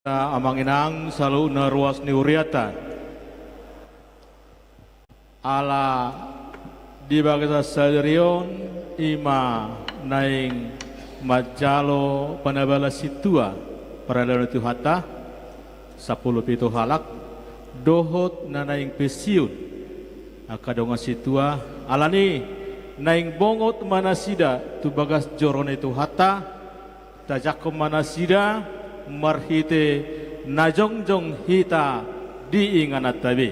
Amanginang selalu naruas ni uriata ala di bagasa saderion ima naing majalo panabala situa peradalan itu hata 10 pitu halak dohot na naing pesiun akadonga situa alani naing bongot manasida tu bagas joron itu hata tajakom manasida marhite najongjong hita diinganat tabi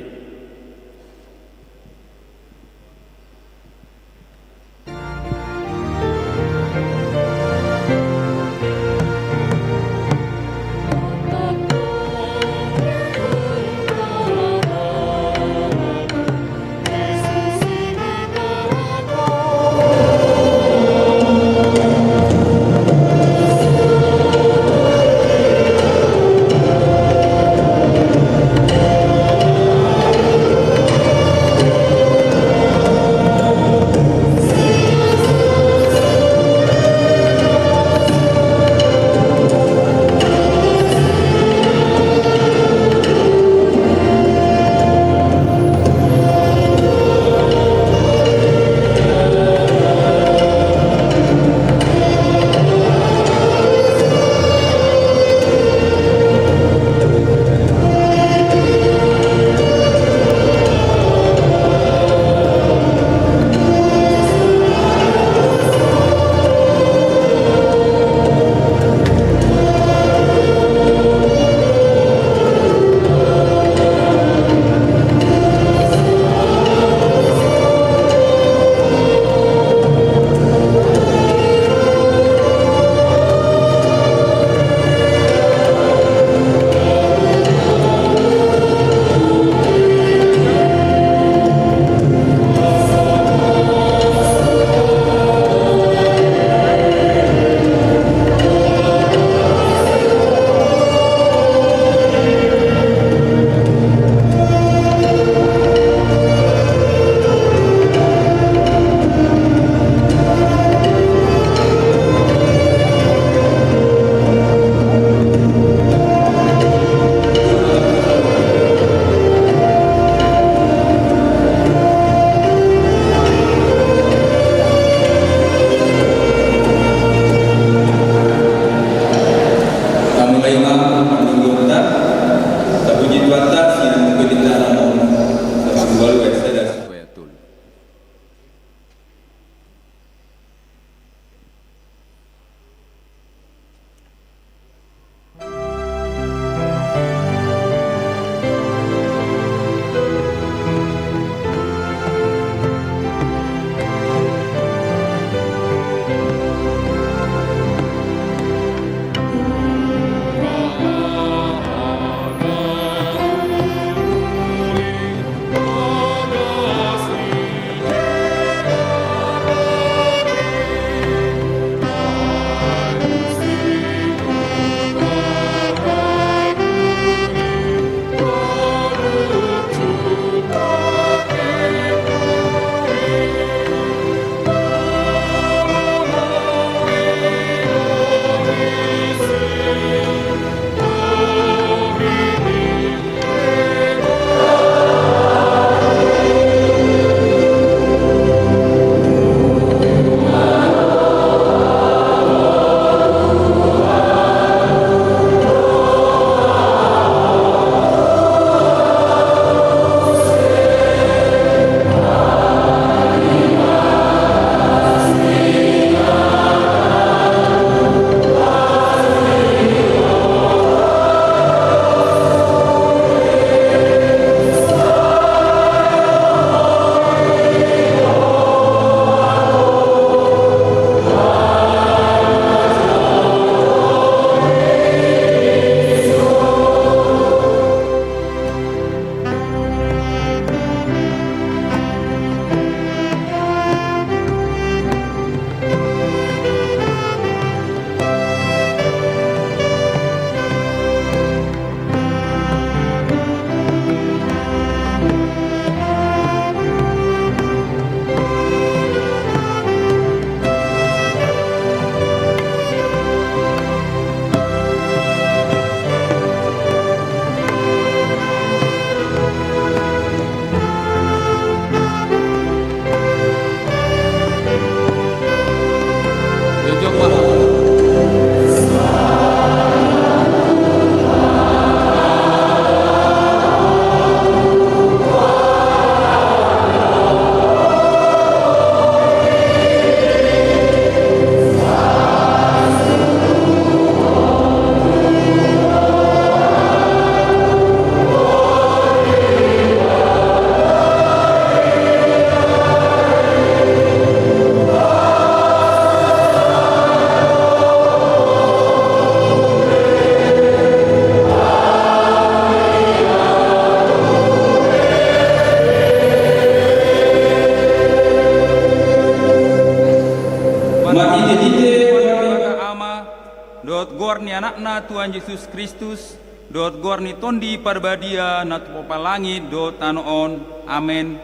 ni anakna Tuhan Yesus Kristus, dot gorni tondi parbadia na tupopa langit dot tanoon. Amen.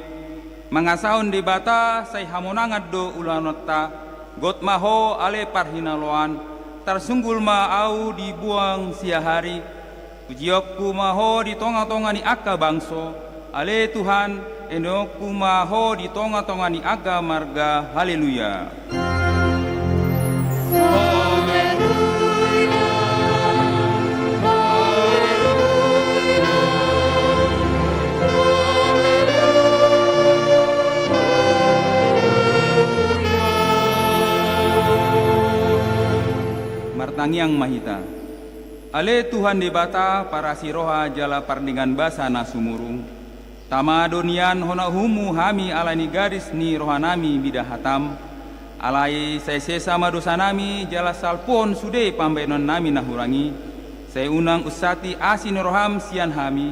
Mangasaon di bata say hamonangat do ulanota, got maho ale parhinaloan, tarsunggul maau dibuang sia hari, pujiokku maho di tonga-tonga ni akka bangso, ale Tuhan, enokku maho di tonga-tonga ni aga marga, haleluya. Martangiang mahita. Ale Tuhan debata para siroha jala pardingan basa na sumurung. Tama donian hona humu hami alani garis ni rohanami bidahatam. Alai saya sesama dosa nami jala salpon sude pambenon nami nahurangi. Saya unang usati asin roham sian hami.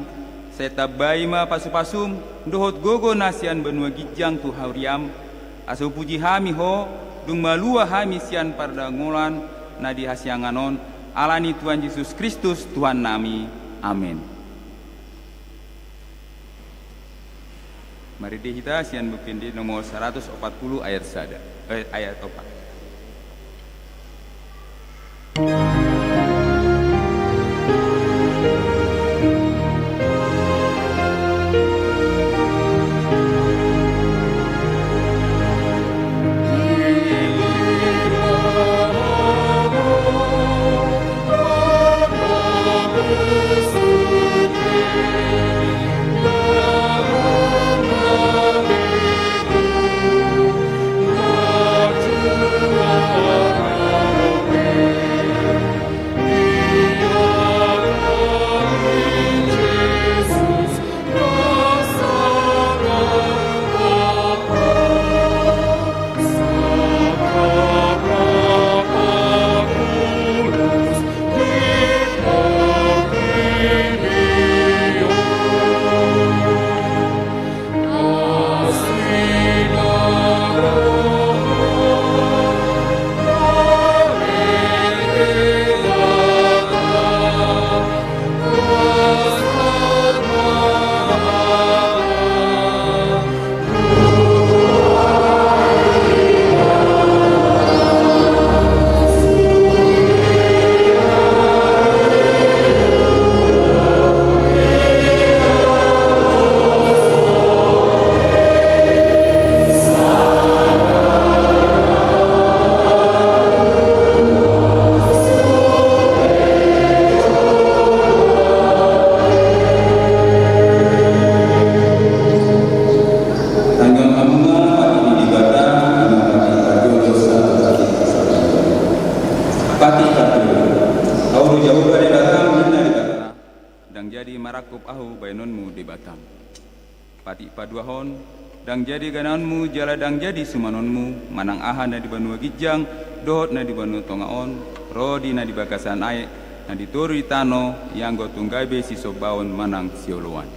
Saya tabai ma pasupasum dohot gogo nasian benua gijang tu hauriam. Asu puji hami ho dung malua hami sian pardangolan na di hasianganon alani Tuhan Yesus Kristus Tuhan nami. Amin. Mari kita sian bukindi nomor 140 ayat sada ayat 4. Pati paduahon dang jadi gananmu jala dang jadi sumanonmu manang ahan na di banua gijang dohot na di banua tongaon rodi na di bakasan ae na di turu di tano yang go tunggabe si sobaon manang sioluan.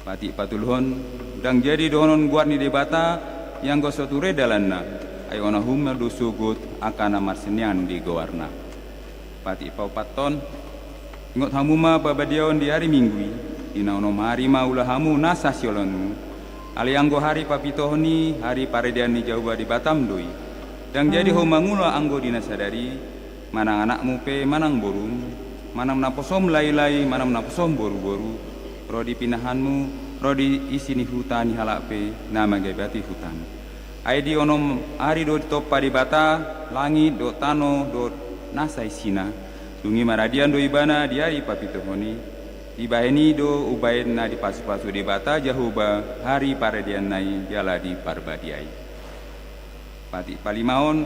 Pati patulhon dang jadi dohonon guar ni debata yang go soture dalanna ay ona humna do sugut akana marsenian di gowarna. Pati paupaton ingot hamuma babadiaon di hari minggu ina onom hari maulah hamu nasa siolonu alianggo hari papitohoni hari paredian ni jauh di Batam doi dang jadi ho mangula anggo dina sadari manang anakmu pe manang borum manang naposom lai-lai manang naposom boru-boru rodi pinahanmu rodi isini hutan halak pe nama gebati hutan aidi onom hari do topa di bata langit do tano do nasa isina dungi maradian do ibana di hari papitohoni Ibaheni do ubain na di pasu-pasu di bata jahuba hari paredian nai jala di parbadiai. Pati palimaon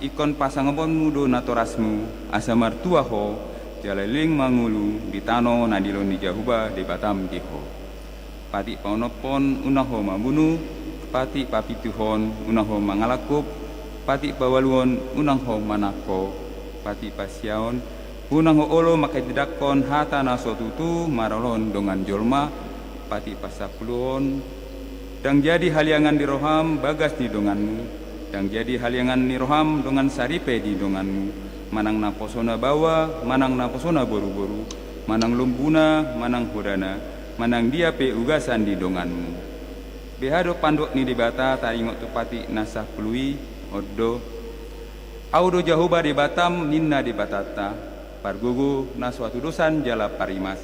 ikon pasangaponmu do natorasmu asa martua ho jala ling mangulu di tano nadilon di jahuba di Batam diho. Pati paonopon unaho mambunu, pati papituhon unaho mangalakup, pati pawaluon unaho manako, pati pasiaon unang olo makai didakon hata na sotutu marolon dongan jolma pati pasapuluon dang jadi haliangan di roham bagas di donganmu dang jadi haliangan di roham dongan saripe di donganmu manang naposona bawa, manang naposona boru-boru, manang lumbuna, manang hurana, manang dia pe ugasan di donganmu. Behado pandok ni debata taringot tupati nasah pelui, oddo, audo jahoba di Batam ninna di Batata, pargugu na suatu dosan jala parimas,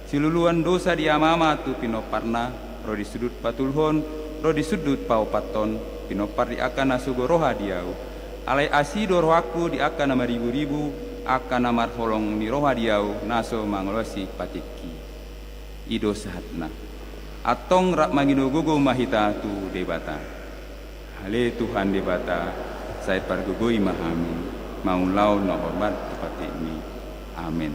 siluluan dosa di amama tu pinoparna, ro di sudut patulhon, ro di sudut paupaton, pinopar di akan nasugo roha diau, alai asido rohaku di akan nama ribu-ribu, akan namar holong di roha diau, naso mangolosi patiki, ido sahatna, atong rak magino gugu mahita tu debata, hale Tuhan debata, saya pargugui mahami, maulau no hormat tupati ini, amin.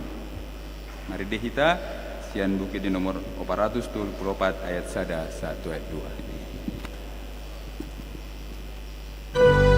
Mari deh kita, sian bukit di nomor 424 ayat 1 ayat 2. Oh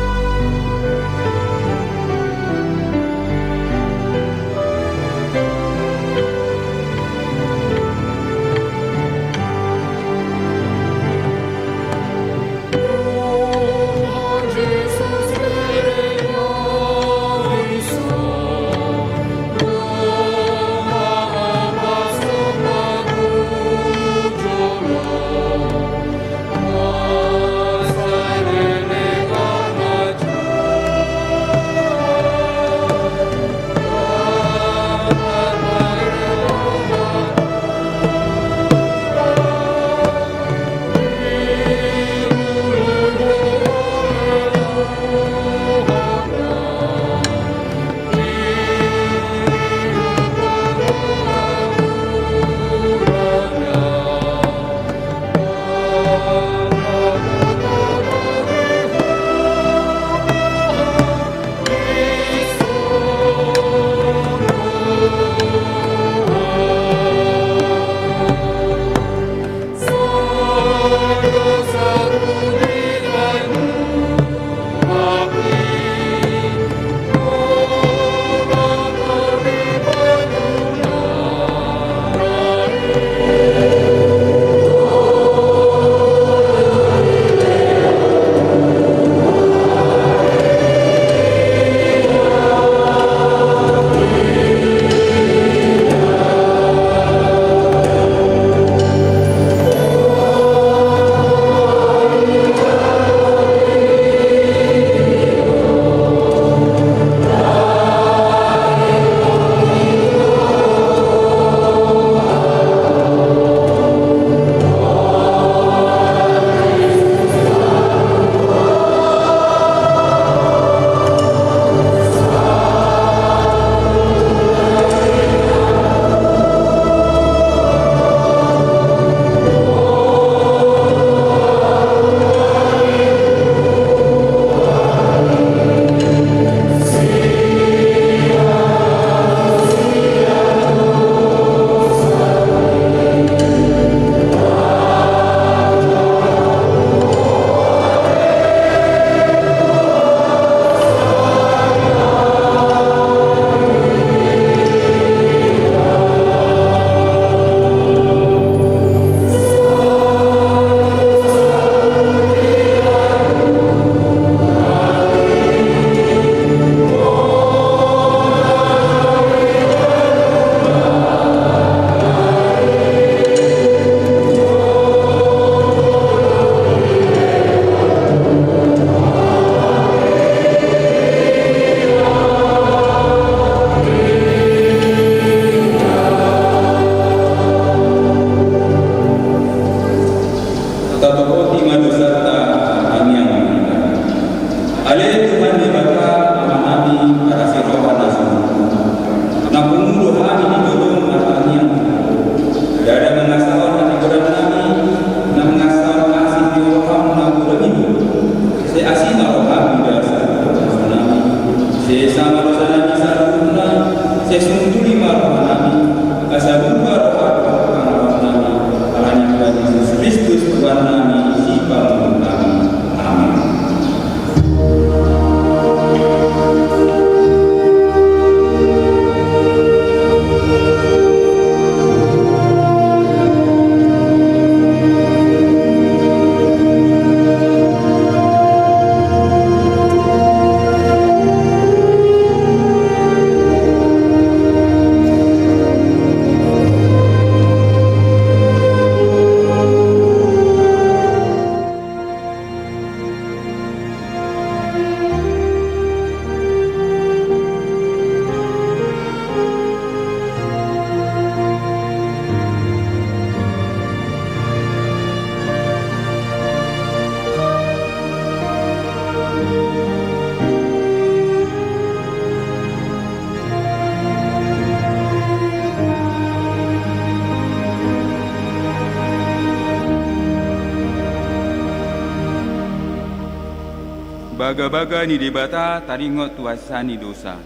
baga-baga ni debata taringot tuasani dosa.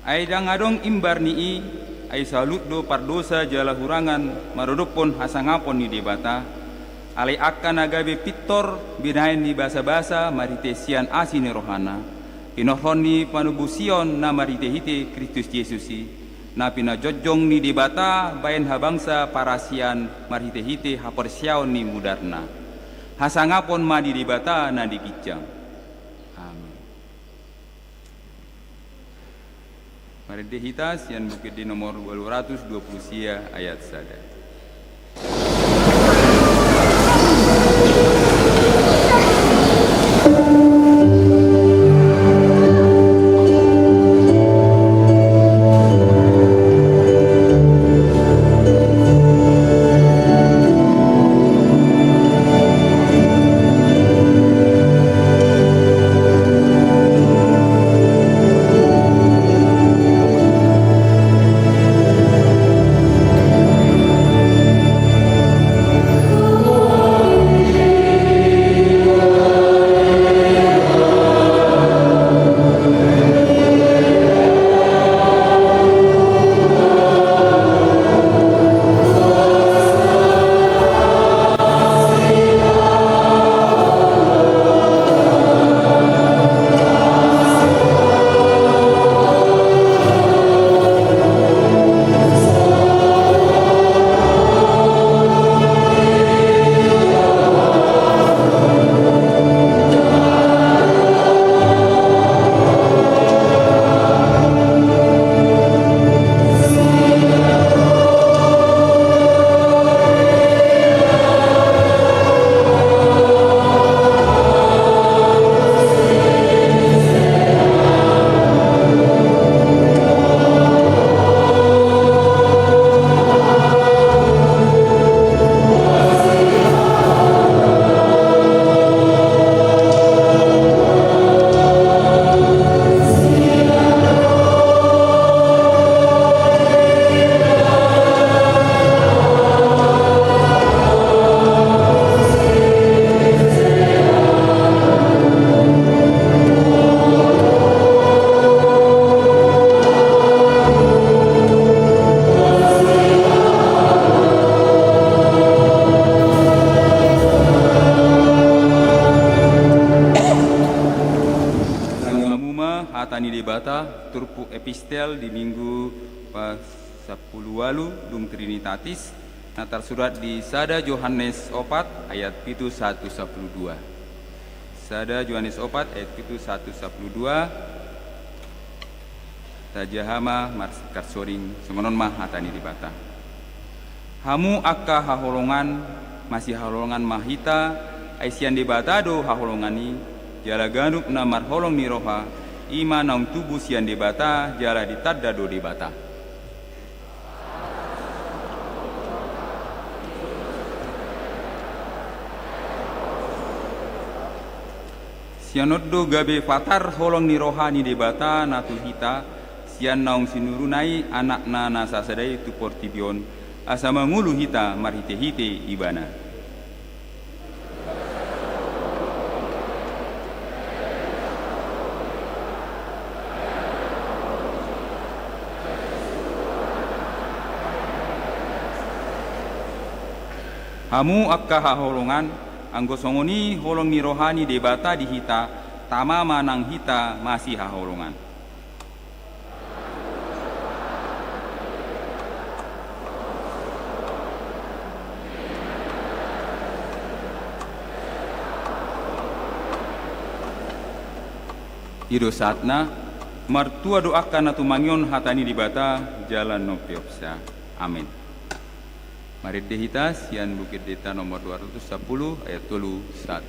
Ai dang adong imbar ni ai salut do pardosa jala hurangan marodopon hasangapon ni debata. Alai akan agabe pitor binain ni basa-basa maritesian asini rohana. Pinohoni panubusion na maritehite Kristus Yesusi. Na pinajojong ni debata bayan habangsa parasian maritehite hapersiaon ni mudarna. Hasangapon ma di debata na dikijang. Marintehitas yang bukit di nomor 220 sia ayat sada. Turpu epistel di minggu pas 10 walu dung Trinitatis natar surat di Sada Yohanes 4 ayat pitu 112. Sada Yohanes 4 ayat pitu 112. Tajahama marsikar soring semonon mah hatani dibata. Hamu akka haholongan masih haholongan mahita aisian dibata do haholongani jala ganup na marholong ni roha ima naung tubuh sian debata jala ditadda do debata. Sianot do gabe fatar holong ni rohani debata natu hita sian naung sinurunai anak na nasa sadai tu portibion asa mangulu hita marhite-hite ibana. Hamu akka haholongan anggo songoni holong ni rohani debata di hita tama manang hita masih haholongan. Ido saatna martua doakan atu mangyon hatani dibata jalan nopiopsa. Amin. Mari dehitas yang Bukit Deta nomor 210 ayat 14.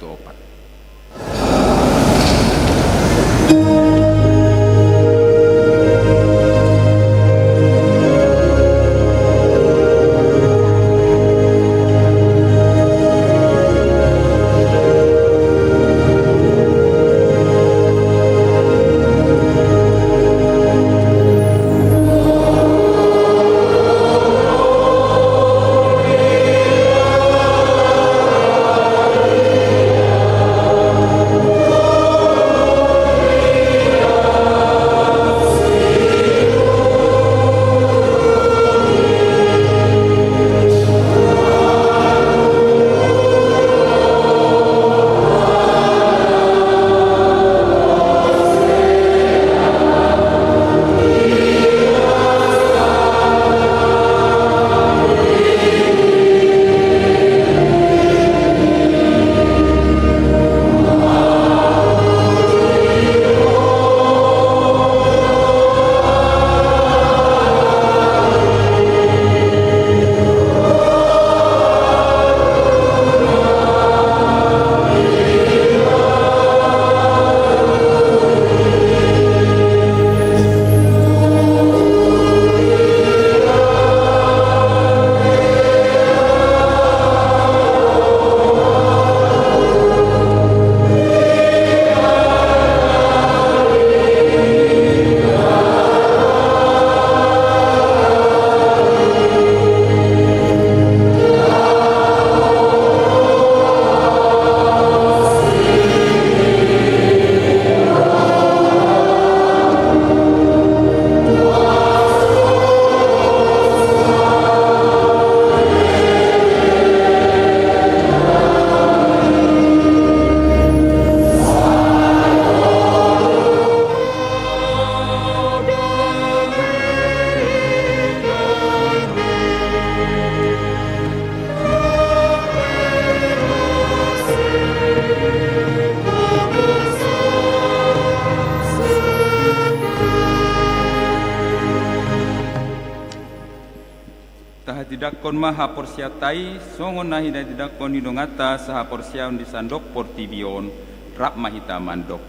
tidak kon maha porsia tai songon nahi da tidak kon didongata saha porsia di sandok portibion rap mahita mandok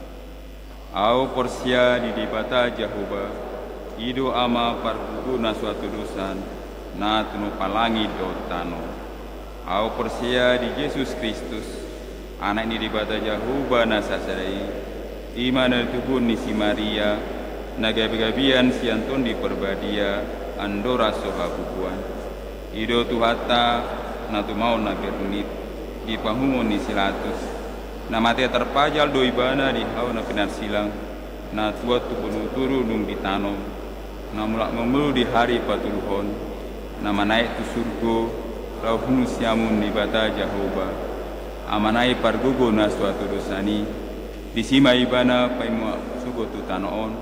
au porsia di dibata Jehovah ido ama parguna suatu dosan na tunu palangi dotano au porsia di Yesus Kristus anak ini dibata Jehovah na sasarai iman Tuhan ni si Maria na gabi-gabian si Anton di perbadia andora soha bubuan ido tuhata na tu mau na bernit di pahungon ni silatus na mate terpajal doi bana di hau na pinar silang na tua tu bunuh turu nung ditanom na mulak memelu di hari patuluhon na manaik tu surgo lau hunu siamun di bata Jehovah amanai pargugo na suatu dosani disima ibana paimu sugo tu tanoon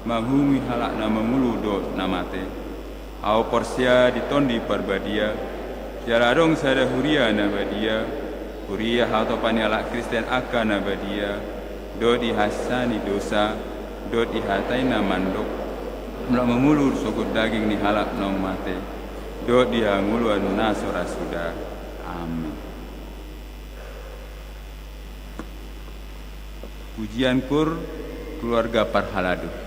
mahumi halak na memelu do na mate au porsia ditondi perbadia jaladong sada huria nabadia huria atau panialak Kristen akan nabadia do dihasani dosa do dihatai na mandok mulak memulur sokot daging ni halak nong mate do dianguluan nasora sudah amin. Pujian kur keluarga Parhaladu.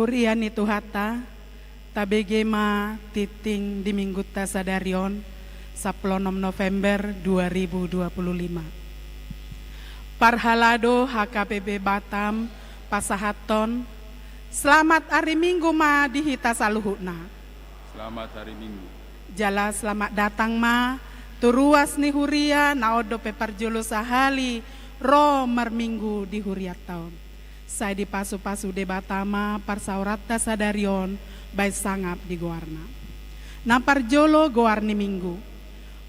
Hurian itu hata, tabegema titing di minggu tasadarion, 16 November 2025. Parhalado HKBP Batam, Pasahaton, selamat hari Minggu ma dihita saluhutna. Selamat hari Minggu. Jala selamat datang ma, turuas ni huria naodo peparjolo sahali, ro merminggu di huriat tahun. Saya di pasu-pasu de Batama parsaurat tasadarion baik sangap di goarna. Naparjolo goarni minggu.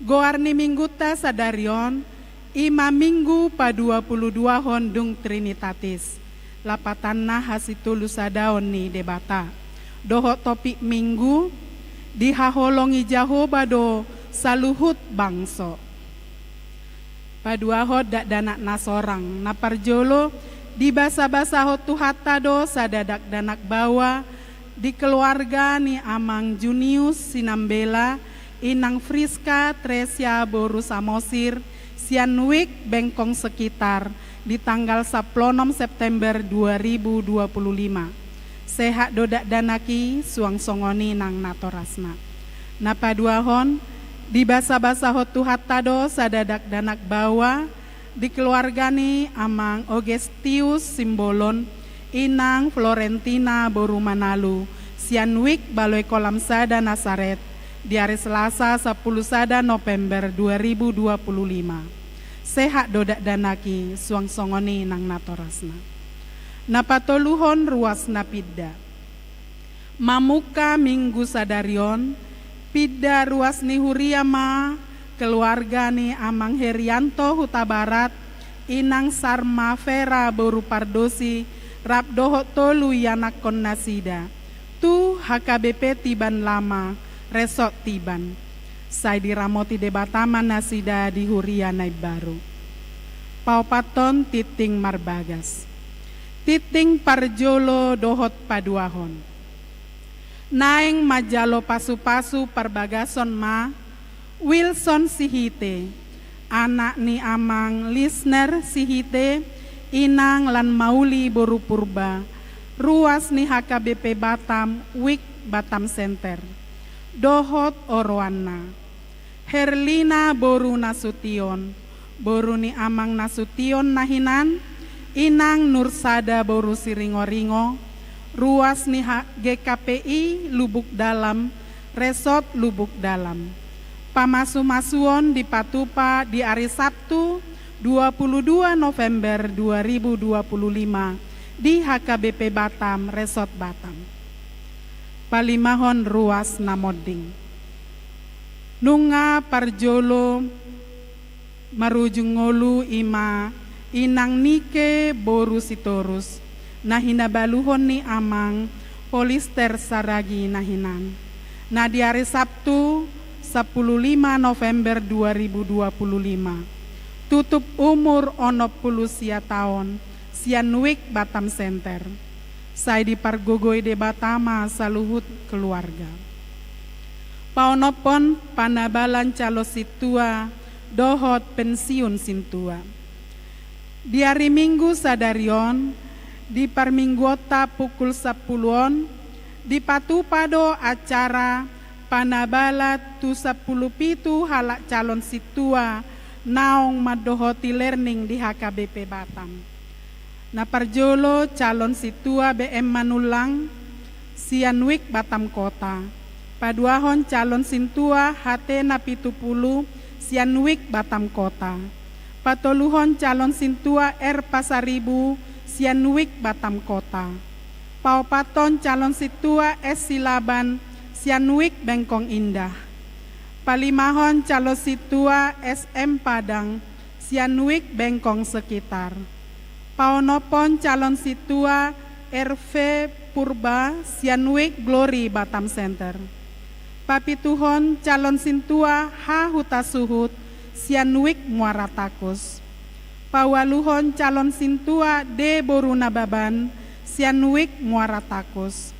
Goarni minggu tasadarion 5 minggu pa 22 hondung Trinitatis. Lapatanna hasitulu sadaon ni de Bata. Dohot topik minggu dihaholongi Jahoba do saluhut bangso. Paduahot dak danak nasorang naparjolo di basa-basa hotu hatta do sadadak danak bawa di keluarga ni Amang Junius Sinambela Inang Friska Tresia Boru Samosir Sianwik Bengkong sekitar di tanggal 16 September 2025 sehat dodak danaki suang songoni nang natorasna napaduahon di basa-basa hotu hatta do sadadak danak bawa di keluarga ni Amang Ogestius Simbolon, Inang Florentina Boru Manalu, Sianwik Baloi Kolam Sada Nasaret, di hari Selasa 10 Sada November 2025. Sehat dodak danaki suang songoni nang natorasna. Napatoluhon ruas napidda. Mamuka minggu sadarion, pidda ruas ni huriama, keluarga ni Amang Herianto Huta Barat, Inang Sarma Vera Boru Pardosi, Rabdohot Tolu Yanakon Nasida, tu HKBP Tiban Lama, Resort Tiban. Saya diramoti de Batama Nasida di Huria Naib Baru. Paupaton Titing Marbagas. Titing Parjolo Dohot Paduahon. Naeng Majalo Pasu-pasu Parbagason ma, Wilson Sihite, anak ni Amang Lisner Sihite, Inang lan Mauli Boru Purba, ruas ni HKBP Batam, Wik Batam Center, Dohot Orwana, Herlina Boru Nasution, Boru ni Amang Nasution Nahinan, Inang Nursada Boru Siringo-ringo, ruas ni GKPI Lubuk Dalam, Resort Lubuk Dalam. Pamasu-masuon di Patupa di hari Sabtu 22 November 2025 di HKBP Batam, Resort Batam. Palimahon ruas namoding. Nunga Parjolo marujung ngolu ima Inang Nike Boru Sitorus nahinabaluhon ni Amang Polister Saragi nahinan. Nah di hari Sabtu 15 November 2025 tutup umur 60 tahun Sianwik Batam Center. Saya di Pargogoy de Batama saluhut keluarga. Paonopon panabalan calo situa dohot pensiun sintua. Di hari Minggu sadarion di Parminggota pukul 10 di Patupado acara panabala tu 10 halak calon situa naong madohoti learning di HKBP Batam. Na parjolo calon situa BM Manulang Sianwik Batam Kota. Paduahon calon sintua HT na 70 Sianwik Batam Kota. Patoluhon calon sintua R Pasaribu Sianwik Batam Kota. Paupaton calon situa S Silaban Sianwik Bengkong Indah. Palimahon calon situa SM Padang Sianwik Bengkong sekitar. Paunopon calon situa RV Purba Sianwik Glory Batam Center. Papituhon calon sintua H Hutasuhut Sianwik Muara Takus. Pawaluhon calon sintua D Boruna Baban Sianwik Muara Takus.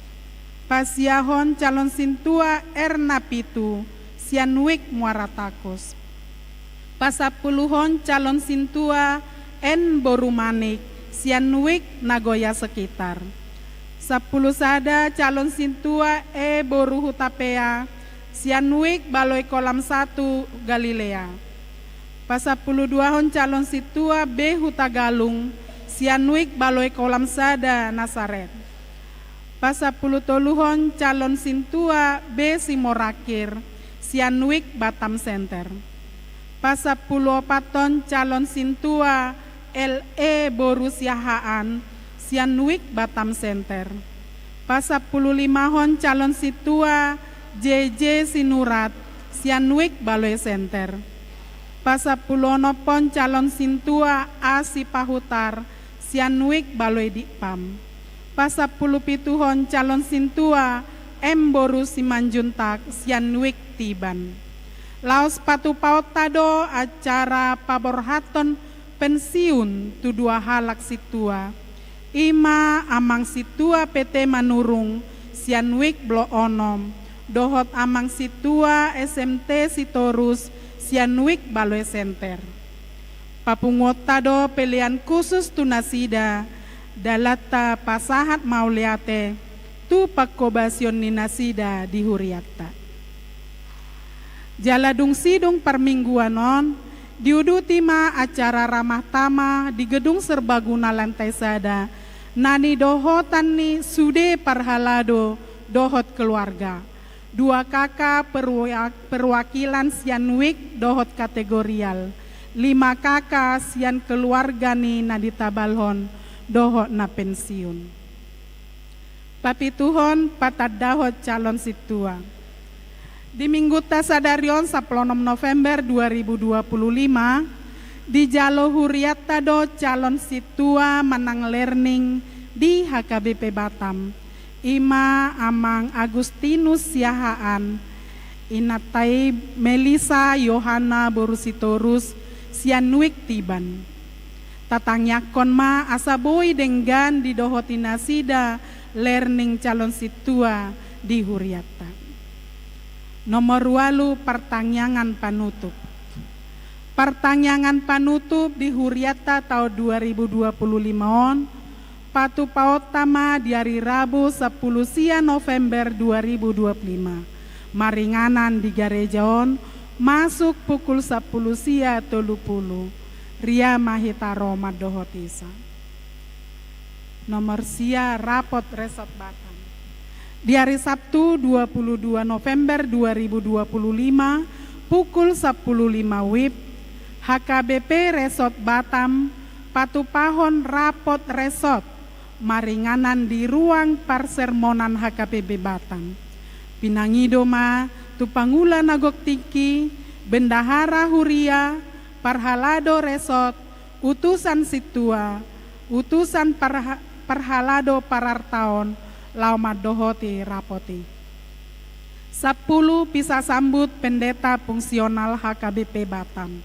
Pasiahon calon sintua R Napitu Sianwik Muara Takus. Pasapuluhon calon sintua N Borumanik Sianwik Nagoya sekitar. 10 sada calon sintua E Boruhutapea Sianwik Baloi Kolam 1 Galilea. Pasapuluduahon calon situa B Hutagalung Sianwik Baloi Kolam Sada Nasaret. Pasapulutoluhon calon sintua B Simorakir Sianwik Batam Center. Pasapuluopaton calon sintua LE Borusiahaan Sianwik Batam Center. Pasapululimahon calon situa JJ Sinurat Sianwik Baloi Center. Pasapulonopon calon sintua A Sipahutar Sianwik Baloi Dikpam. Pasapulupituhon calon sintua M Boru Simanjuntak Sianwik Tiban. Laos patupaut tado acara paborhaton pensiun tu 2 halak situa. Ima amang situa PT Manurung Sianwik Blo Onom. Dohot amang situa SMT Sitorus Sianwik Baloi Center. Papungot tado pilihan khusus tunasida dalata pasahat mauliate tu pakobasion ninasida di Huriatta. Jaladung sidung permingguanon diuduti ma acara ramah tama di gedung serbaguna lantai sada nani dohotan ni sude parhalado dohot keluarga. 2 kakak perwakilan Sianwik dohot kategorial. 5 kakak sian keluarga ni nadita balhon dohot na pensiun. Papituhon patad dahot calon situa. Di Minggu Tasadarion 16 November 2025 di Jalo Huriatta do calon situa menang learning di HKBP Batam. Ima amang Agustinus Siahaan, Inatai Melisa Yohana Borusitorus Sianwik Tiban. Tatangyakon ma asaboy denggan di dohotinasida learning calon situa di Huriatta. Nomor 8 pertanyaan panutup. Pertanyaan panutup di Huriatta tahun 2025 on patu pautama di hari Rabu 10 sia November 2025. Maringanan di Garejaon masuk pukul 10 sia 30. Ria Mahitaro Madohotisa. Nomor sia rapot Resort Batam. Di hari Sabtu 22 November 2025 pukul 10.05 WIB HKBP Resort Batam patupahon rapot resort maringanan di ruang parsermonan HKBP Batam. Pinangido ma tupangula nagok tiki bendahara Huria Parhalado Resort utusan situa utusan Parhalado Parartaon Lauma dohoti rapoti. 10 bisa sambut pendeta fungsional HKBP Batam.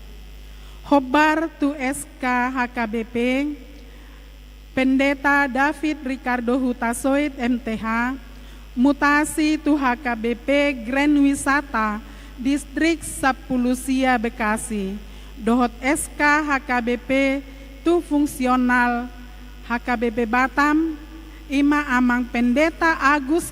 Hobar tu SK HKBP Pendeta David Ricardo Hutasoid MTH mutasi tu HKBP Grand Wisata Distrik 10 Sia Bekasi. Dohot SK HKBP tu fungsional HKBP Batam, Ima Amang Pendeta Agus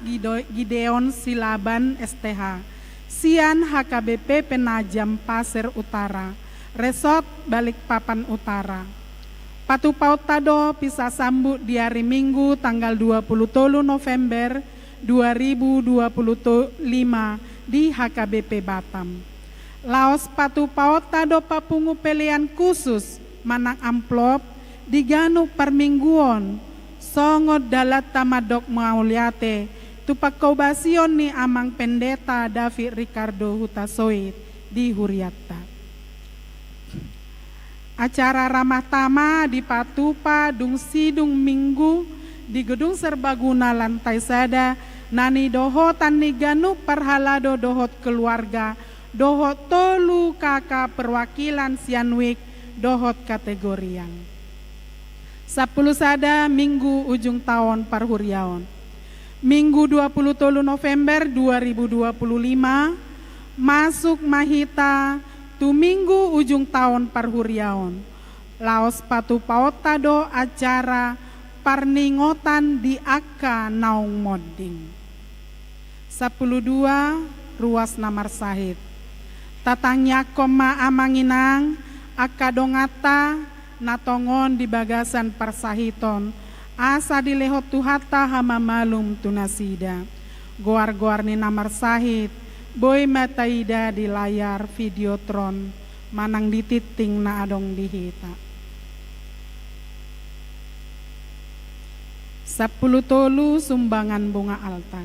Gideon Silaban STH, Sian HKBP Penajam Pasir Utara, Resort Balikpapan Utara. Patu paut tado bisa sambut di hari Minggu tanggal 23 November 2025 di HKBP Batam. Laos patu paut tado papungu pelian khusus manang amplop diganu permingguan songo dalat tamadok mauliate tupak kaubasion ni Amang Pendeta David Ricardo Hutasoit di Huriatta. Acara ramah tama di Patupa Dung Sidung Minggu di Gedung Serbaguna Lantai Sada nani dohotan ni ganu perhalado dohot keluarga dohot tolu kakak perwakilan Sianwik dohot kategorian. 10 sada Minggu ujung tahun parhuriaon. Minggu 23 November 2025 masuk mahita tu Minggu ujung tahun parhuriaon. Laos patu paut tado acara parningotan di Aka Naung Modding. 12 ruas Namar Sahid. Tatangnya koma amanginang Aka dongata natongon di bagasan persahiton asa dilehot tuhata hama malum tunasida goar-goar ni Namar Sahid boy mataida di layar videotron manang dititing na adong dihita. 10 tolu sumbangan bunga altar.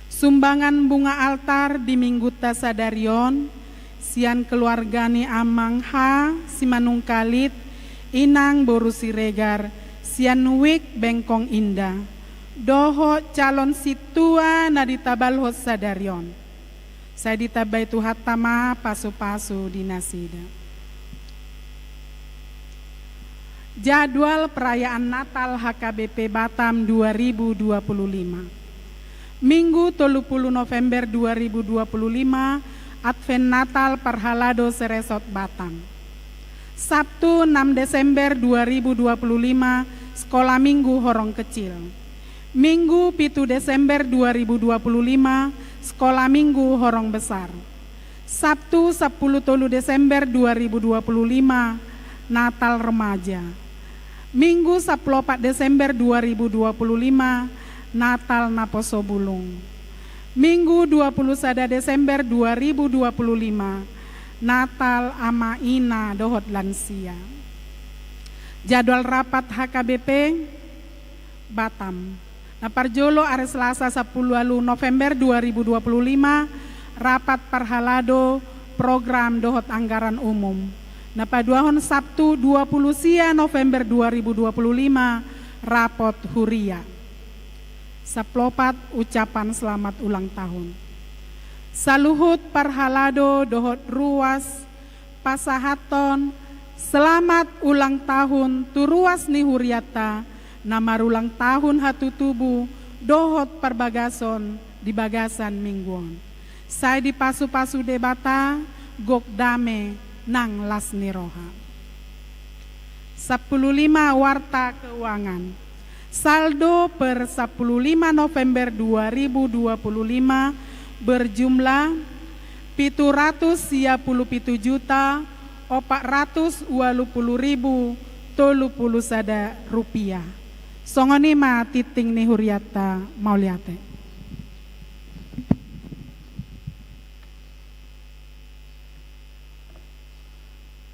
Sumbangan bunga altar di Minggu Tasadarion sian keluargani Amang Ha Simanungkalit Inang Boru Siregar Sianwik Bengkong Indah doho calon situa na ditabalhot sadarion. Saya ditabay tuhatama pasu-pasu di Nasida. Jadwal perayaan Natal HKBP Batam 2025. Minggu 30 November 2025 Advent Natal Parhalado Seresot Batam. Sabtu 6 Desember 2025 Sekolah Minggu Horong Kecil. Minggu 7 Desember 2025 Sekolah Minggu Horong Besar. Sabtu 10 Desember 2025 Natal Remaja. Minggu 14 Desember 2025 Natal Naposo Bulung. Minggu 21 Desember 2025 Natal Ama Ina Dohot Lansia. Jadwal rapat HKBP Batam. Parjolo hari Selasa 10 November 2025 rapat parhalado program dohot anggaran umum. Paduahon Sabtu 20 sia November 2025 rapot huria. Saplopat ucapan selamat ulang tahun. Saluhut parhalado dohot ruas pasahaton selamat ulang tahun tu ruas ni Huriatta namar ulang tahun hatu tubuh dohot perbagason di bagasan mingguan. Saya di pasu-pasu debata gok dame nang lasni roha. 15 warta keuangan. Saldo per 15 November 2025 berjumlah 747.420.030 rupiah. Songoni ma titing ni Huriatta mauliate.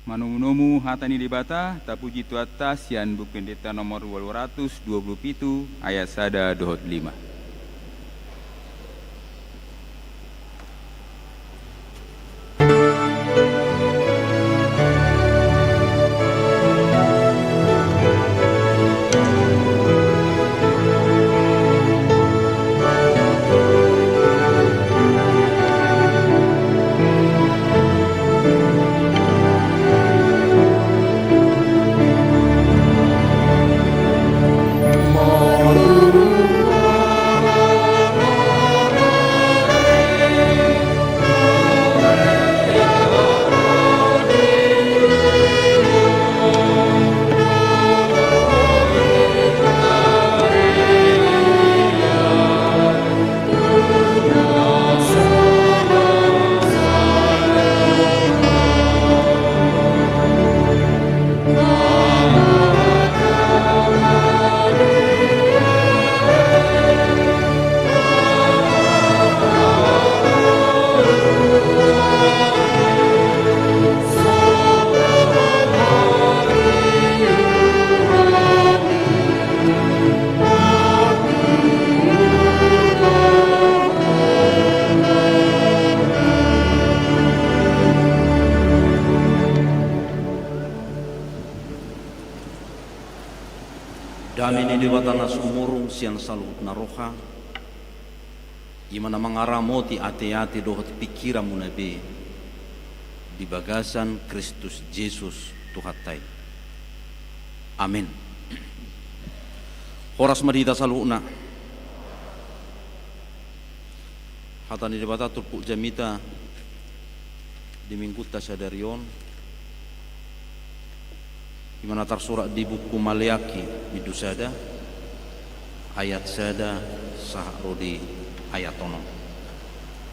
Manumunumu hatani debata tapuji tuata sian Buk Pendeta nomor 227 ayat sada dohot 5. kami ni dewatana sumurung sian salut naroha imana mangaramoti ate-ate dohot pikiramu nabe di bagasan Kristus Yesus Tuhatai. Amin. Horas madita saluna hatani debata turpuk jamita di mingguta sadarion di mana tersurat di buku Maleaki Bidusada ayat sada sahrodi ayat tono.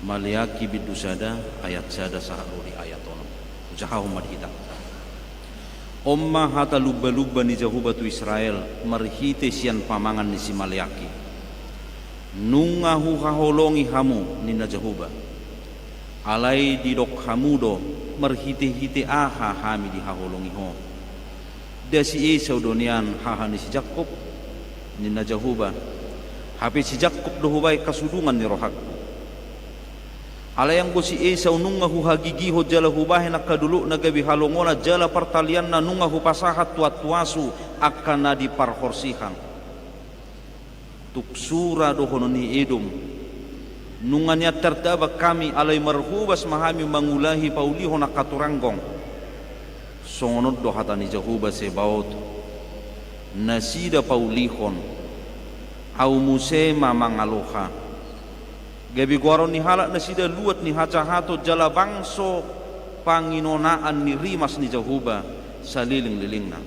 Maleaki Bidusada ayat sada sahrodi ayat tono. Ucaha umat kita. Omma hata lubba-lubba ni jahubatu Israel marhite sian pamangan ni si Maleaki. Nungahu haholongi hamu ni najahuba. Alai di dok hamudo marhite-hite aha hami di haholongi ho. Dasi Esau donian haha ni si Jakob ni najahuba. Hape si Jakob dohubai kasudungan ni rohakku. Alayang ko si Esau nungahu hagigiho jala hubahe nakadulu nagabi halongola jala pertalian na nungahu pasahat tuat-tuasu akan na di parhorsihan. Tuksura dohono ni Edom. Nunganya terdaba kami alay marhubas mahami mangulahi pauliho nakaturanggong. Songonod do hatani Jahuba sebaot nasida paulihon au musema mangaloha gabi guaron ni halak nasida luat ni hacahato jala bangso panginonaan ni rimas ni Jahuba saliling-lilingna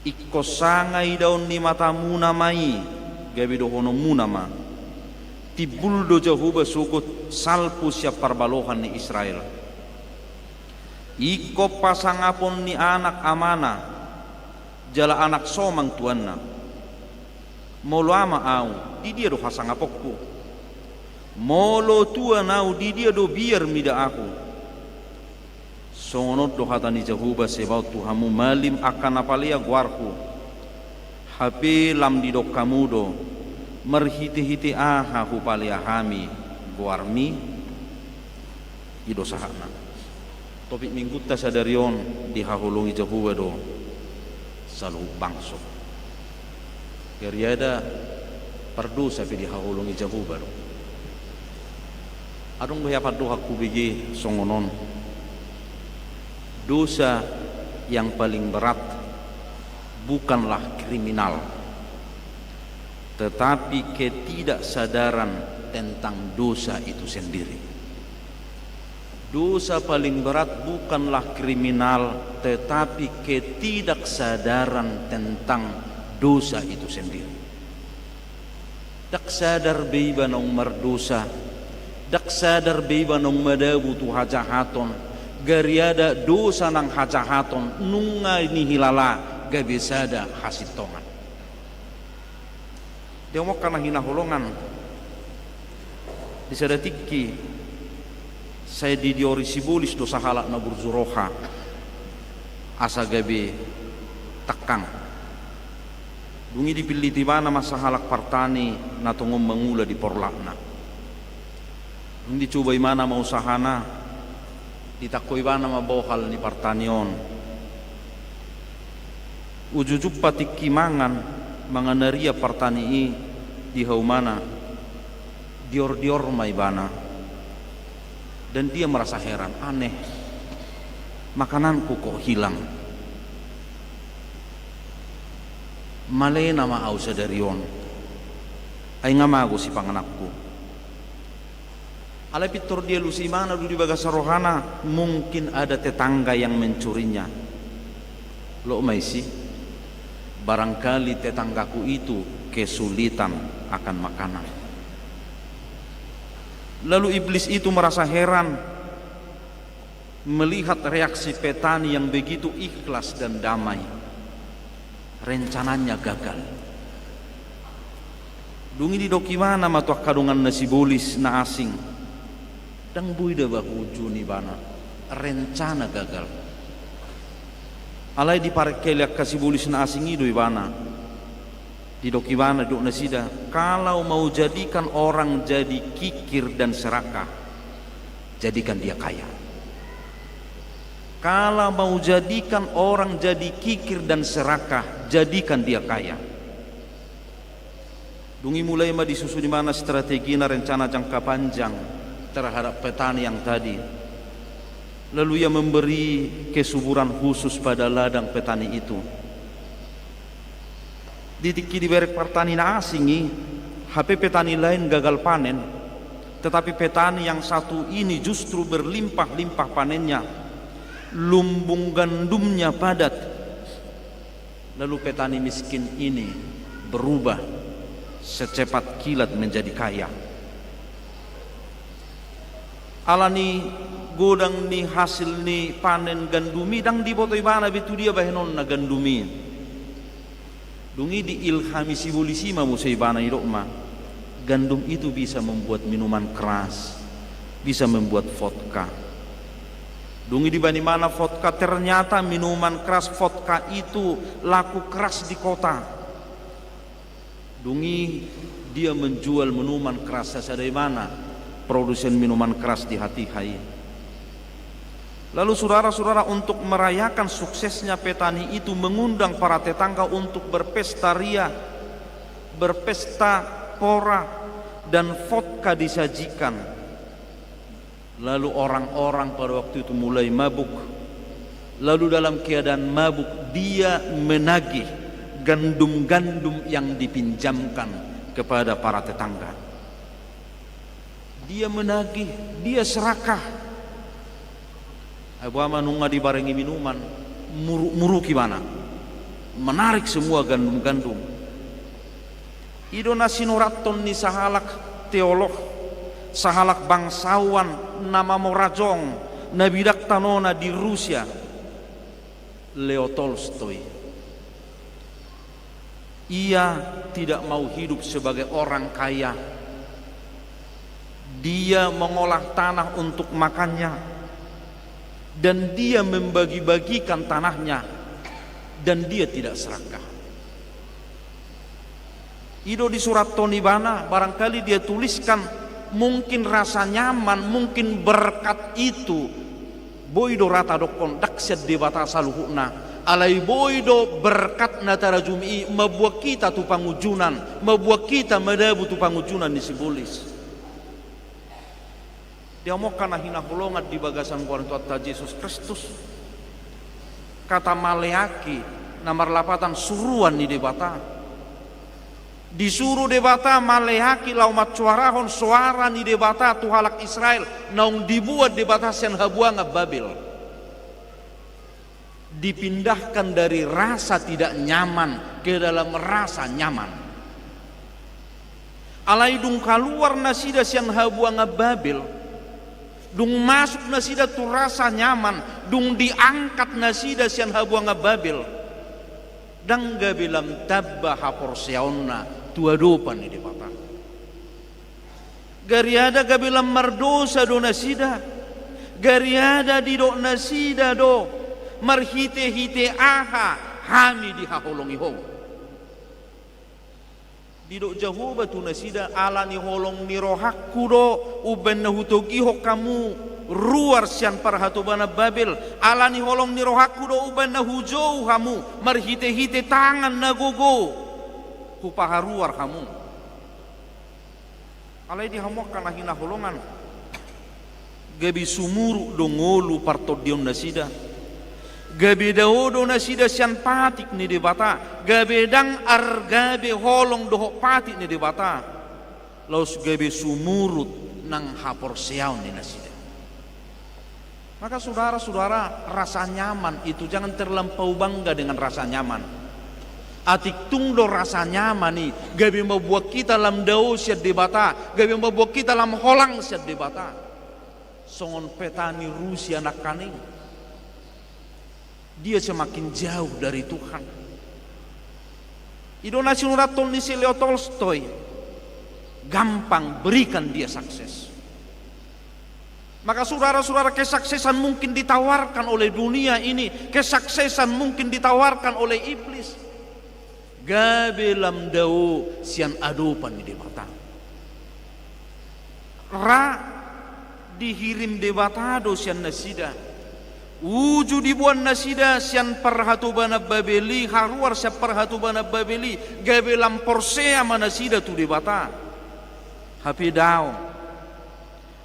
ikkosangai daun ni matamu namai gabi dohono munama tibuldo Jahuba sugut salpu siap parbalohan ni Israel. Iko pasangapon ni anak amana jala anak somang tuanna molo ama au di dia do hasangapokku molo tua nau di dia do biar mida aku sonot do hatani Jahuba sebau tuhamu malim akan apalia guarku hape lam di dok kamudo merhiti-hiti aha hupalia hami guarmi ido sahana. Topik mingguta sadarion dihahulungi Jahuba do salu bangso. Keriada perdu sapi dihahulungi Jahuba do. Adong behapat doha kubigi songonon. Dosa yang paling berat bukanlah kriminal, tetapi ketidaksadaran tentang dosa itu sendiri. Dosa paling berat bukanlah kriminal, tetapi ketidaksadaran tentang dosa itu sendiri. Dak sadar beiba nong merdosa, dak sadar beiba nong madabu tu hajahaton, gariada dosa nang hajahaton, nunga ini hilala gabisada hasitongan. Dia mau karena hina holongan, disada tiki. Saya di diori sibulis dosa halak na burzuroha asa gabe takang dungi dipilih di mana masa halak partani na tungom mangula di porlakna hindi coba imana mausahana ditakoi mana mabohal ni partanion ujujup patik kimangan manganaria partani di haumana dior-dior maibana. Dan dia merasa heran, aneh, makananku kok hilang. Malay nama au sadarion, ay ngamago si panganakku. Alay pitor dia lusi mana di bagasa rohana, mungkin ada tetangga yang mencurinya. Lo may si, barangkali tetanggaku itu kesulitan akan makanan. Lalu iblis itu merasa heran melihat reaksi petani yang begitu ikhlas dan damai. Rencananya gagal. Dungi di dokimana matuak kadungan nasi bolis na asing. Dang buida baku juni bana. Rencana gagal. Alai di parekeliak kasih bolis na asing itu ibana. Di dokibana dok nasida, kalau mau jadikan orang jadi kikir dan serakah, jadikan dia kaya. Kalau mau jadikan orang jadi kikir dan serakah, jadikan dia kaya. Dungi mulai ma disusun di mana strategi na rencana jangka panjang terhadap petani yang tadi. Lalu ia memberi kesuburan khusus pada ladang petani itu. Ditiki di berek petani asingi, HP petani lain gagal panen, tetapi petani yang satu ini justru berlimpah-limpah panennya. Lumbung gandumnya padat. Lalu petani miskin ini berubah secepat kilat menjadi kaya. Alani godang ni hasil ni panen gandumi dang di botoi bana betu dia bahenon na gandumi. Dungi di ilhami sibolisi ma musai bana irokma. Gandum itu bisa membuat minuman keras, bisa membuat vodka. Dungi di bani mana vodka, ternyata minuman keras vodka itu laku keras di kota. Dungi dia menjual minuman keras dari mana produsen minuman keras di hati hai. Lalu saudara-saudara, untuk merayakan suksesnya petani itu mengundang para tetangga untuk berpesta ria, berpesta pora, dan vodka disajikan. Lalu orang-orang pada waktu itu mulai mabuk. Lalu dalam keadaan mabuk dia menagih gandum-gandum yang dipinjamkan kepada para tetangga. Dia menagih, dia serakah. Abu Amanunga dibarengi minuman, muruki mana? Menarik semua gandum-gandum. Idona sinuraton ni sahalak teolog, sahalak bangsawan nama Morajong, nabidak tanona di Rusia, Leo Tolstoy. Ia tidak mau hidup sebagai orang kaya. Dia mengolah tanah untuk makannya, dan dia membagi-bagikan tanahnya, dan dia tidak serakah. Ido di surat Tonibana barangkali dia tuliskan, mungkin rasa nyaman, mungkin berkat itu boido rata dokon daksed di batasa luhukna alai boido berkat natara jumi membuat kita tu pangujunan, membuat kita medabu tu pangujunan di sibulis. Dia mau kana hina holongat di bagasan kuartu atta Yesus Kristus. Kata Maleaki nomor 8 suruhan di debata. Disuruh debata Maleaki laumat suarahon suara ni debata tu halak Israel naung dibuat debata sen habuanga Babel. Dipindahkan dari rasa tidak nyaman ke dalam rasa nyaman. Alai dung keluar nasida sen habuanga Babel, dung masuk nasida tu rasa nyaman, dung diangkat nasida sen habuanga Babel. Dan gabilam tabba haporseonna tua dopan di debata. Gariada gabilam mardosa do nasida, gariada di do nasida do marhite-hite aha hami di haholongi ho. Di do Jehovah tu nasida ala ni holong ni rohakku do uben na hutogi ho kamu ruar sian parhatobana Babel. Ala ni holong ni rohakku do uben na hujou kamu marhite-hite tangan na gogo kupaharuar kamu. Alai di hamok kana hina holongan gabi sumuru do ngolu partodion nasida. Gabe daodo nasida sian patik ni debata, gabe dang argabe holong dohok patik ni debata, laus gabe sumurut nang hapor seaun ni nasida. Maka saudara-saudara, rasa nyaman itu jangan terlampau bangga dengan rasa nyaman. Atik tungdo rasa nyaman ni, gabe membuat kita lam dao siat debata, gabe membuat kita lam holang siat debata. Songon petani Rusia nak kaning. Dia semakin jauh dari Tuhan. Idona sinuraton ni si Leo Tolstoy gampang berikan dia sukses. Maka saudara-saudara, kesuksesan mungkin ditawarkan oleh dunia ini, kesuksesan mungkin ditawarkan oleh iblis. Gabe lam dao sian adopan di debata. Ra dihirim debatado sian nasida. Uju dibuan nasida sian parhatu bana babeli haruar sia parhatu bana babeli gabe lamporsea manasida tu debata hapi daong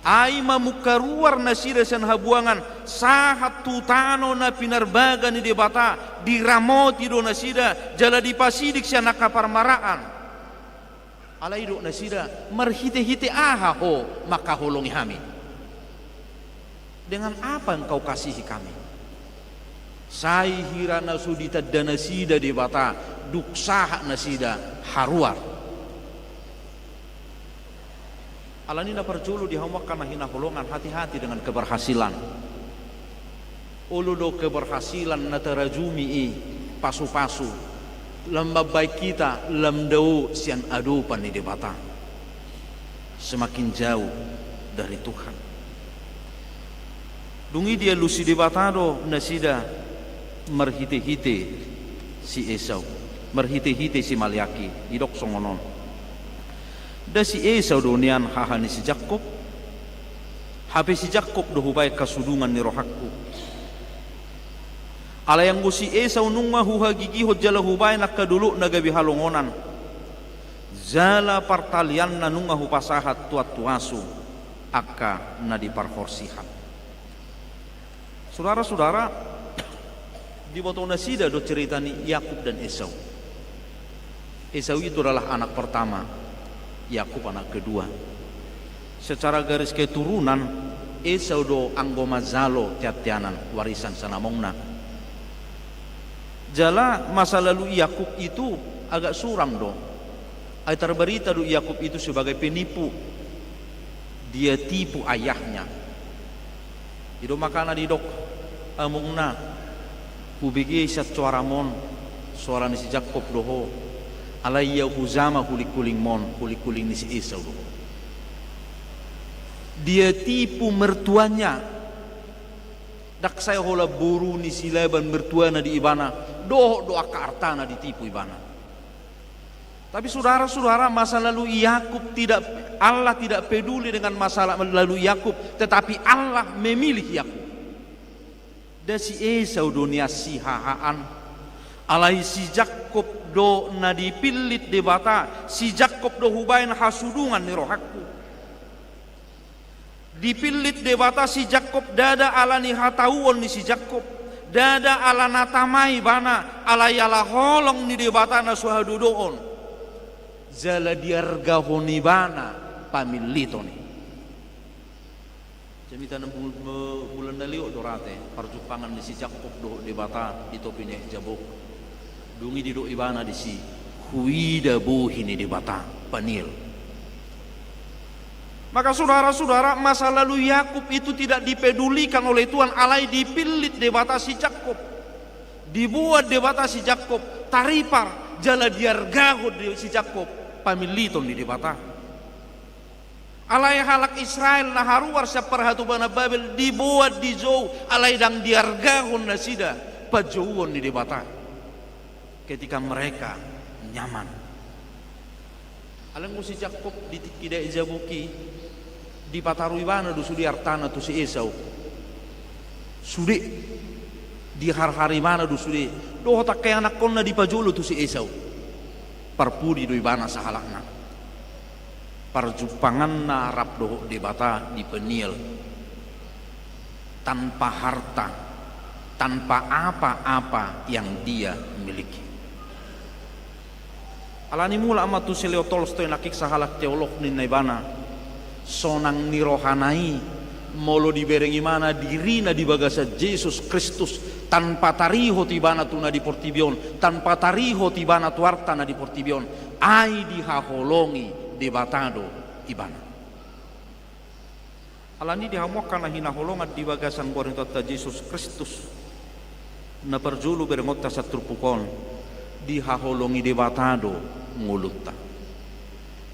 ai mamukaruar nasida sian habuangan sahat tutano na pinarbaga ni debata diramoti do nasida jala dipasidik sian nakaparmaraan alai do nasida marhite-hite aha ho maka holongi hami. Dengan apa engkau kasihi kami? Sai hirana sudita danasida debata duksaha nasida haruar. Alanina perjulu dihamak karena hina holongan, hati-hati dengan keberhasilan. Uludo keberhasilan natarajumi pasu-pasu. Lamba baik kita lamdau sian adupan di debata. Semakin jauh dari Tuhan. Dungi dia lusi debatado nasida merhite-hite si Esau, merhite-hite si Malyaki, idok songonon. Da si Esau donian hahani si Jakob, hape si Jakob dohubay kasudungan ni rohakku. Alayang si Esau nungma huhagigihot jala hubay nakadulu nagabi halongonan. Zala partalian na nungma hupasahat tuat tuasu, akka na diparhorsihan. Saudara-saudara, di botol nasida do ceritani Yakub dan Esau. Esau itu adalah anak pertama, Yakub anak kedua. Secara garis keturunan, Esau do anggoma zalo tiatianan warisan sanamongna. Jala masa lalu Yakub itu agak suram do. Ai terberita do Yakub itu sebagai penipu. Dia tipu ayahnya. Ido makana didok amungna hubigi sat suaramon suara ni si Jakob doho alaiya huzama hulikuling mon hulikuling ni si Esau doho. Dia tipu mertuanya. Dak saya hola buru ni si Laban mertuana di ibana doho doa kartana ditipu ibana. Tapi saudara-saudara, masa lalu Yakub Allah tidak peduli dengan masalah lalu Yakub, tetapi Allah memilih Yakub. Dan si Esau dunia si hahaan, alai si Jakob do na dipilit debata, si Jakob do hubain hasudungan ni rohakku. Dipilit debata si Jakob dada ala ni hatauon ni si Jakob, dada ala natamai bana, alai ala holong ni debata na suhadudoon. Zala diarga honibana pamilito ni. Jamita na bulan na liyo dorate parjupangan di si Jakob do debata di topine jabok. Dungi di do ibana di si huida buhini debata panil. Maka saudara-saudara, masa lalu Yakub itu tidak dipedulikan oleh Tuhan, alai dipilit debata si Jakob. Dibuat debata si Jakob, taripar jala diargaho di si Jakob. Pamiliton di debata. Alai halak Israel na haruar sa parhatu bana Babel dibuat di jauh alai dang diargahon na sida pajauhon di debata. Ketika mereka nyaman. Alang ko si Jakob di kidai jabuki di patarui bana do sudi artana tu si Esau. Sudi di har-hari mana do sudi do tak kaya anak konna di pajulu tu si Esau. Parpudi do ibana sahalakna parjupangan na harap doh debata di penil tanpa harta, tanpa apa-apa yang dia miliki. Alani mula amatu si Leo Tolstoy nakik sahalak teolog ni naibana sonang nirohanai molo diberengi mana dirina di bagasa Yesus Kristus tanpa tariho tibana tuna di portibion, tanpa tariho tibana tuartana di portibion, ai dihaholongi debatado ibana. Alani dihamokkan hina holongan di bagasan borintota Yesus Kristus na perjulu berengota satrupukon dihaholongi debatado ngulutta.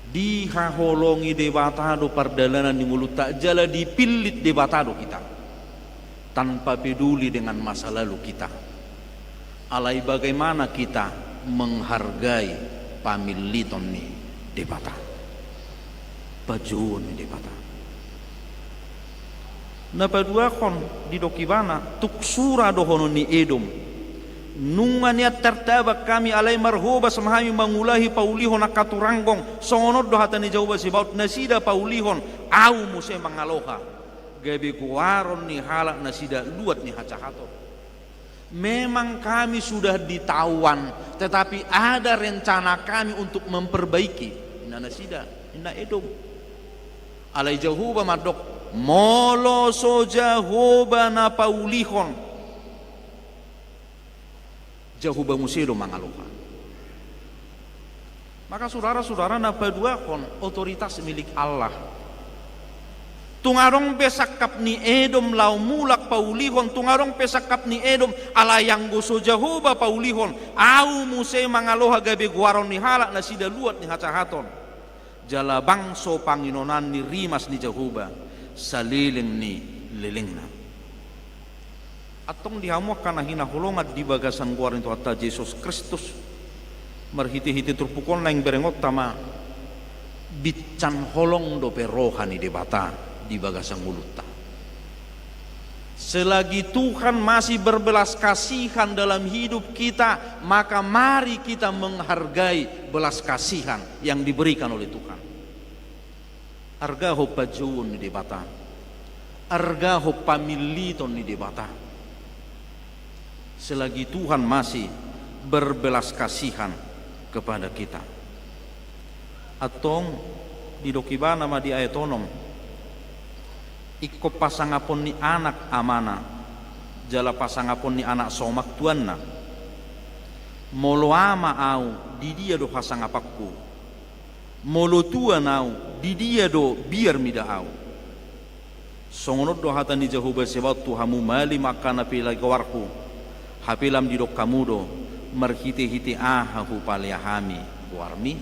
Dihaholongi debatado pardalanan di ngulutta jala dipilit debatado kita. Tanpa peduli dengan masa lalu kita. Alai bagaimana kita menghargai pamiliton ni debata. Pajuon ni debata. napaduakon di dokibana tuksura dohono ni Edom nungania tertabak kami alai marhoba samahami mangulahi paulihon akaturanggong songonod do hatani jauba sibaut nasida paulihon au muse mangaloha gabe kuwaron ni halak nasida luat ni hacahato. Memang kami sudah ditawan, tetapi ada rencana kami untuk memperbaiki. Inna nasida, inna Edom. Alai Jahuba madok, molo so Jahuba na paulihon. Jahuba musedo mangaloha. Maka saudara-saudara na paduakon otoritas milik Allah. Tungarong pesakap ni Edom lau mulak paulihon, tungarong pesakap ni Edom ala yang guso Jahuba paulihon, au muse mangaloha gabe guaron ni halak na sida luat ni hacahaton. Jala bangso panginonan ni rimas ni Jahuba, saliling ni lilingna. Atong dihamuak kana hinahulongat di bagasan guaron tu hatta Yesus Kristus, marhiti-hiti turpukon na yang berengot tama, bitcan holong do perohani debata. Di bagasang mulutnya. Selagi Tuhan masih berbelas kasihan dalam hidup kita, maka mari kita menghargai belas kasihan yang diberikan oleh Tuhan. Arga ho pajuun ni debata, arga ho pamiliton ni debata. Selagi Tuhan masih berbelas kasihan kepada kita. Atong di dokibana ma di ayatonom. Iko pasangapon ni anak amana, jala pasangapon ni anak somak tuanna. Molo ama au, di dia do hasangapakku. Molo tuan au, di dia do biar mida au. Songonot do hatan di Jahuba sebaut tuhamu mali makana pila gawarku. Hapilam di dok kamudo, marhite-hite ahahu paliahami warmi.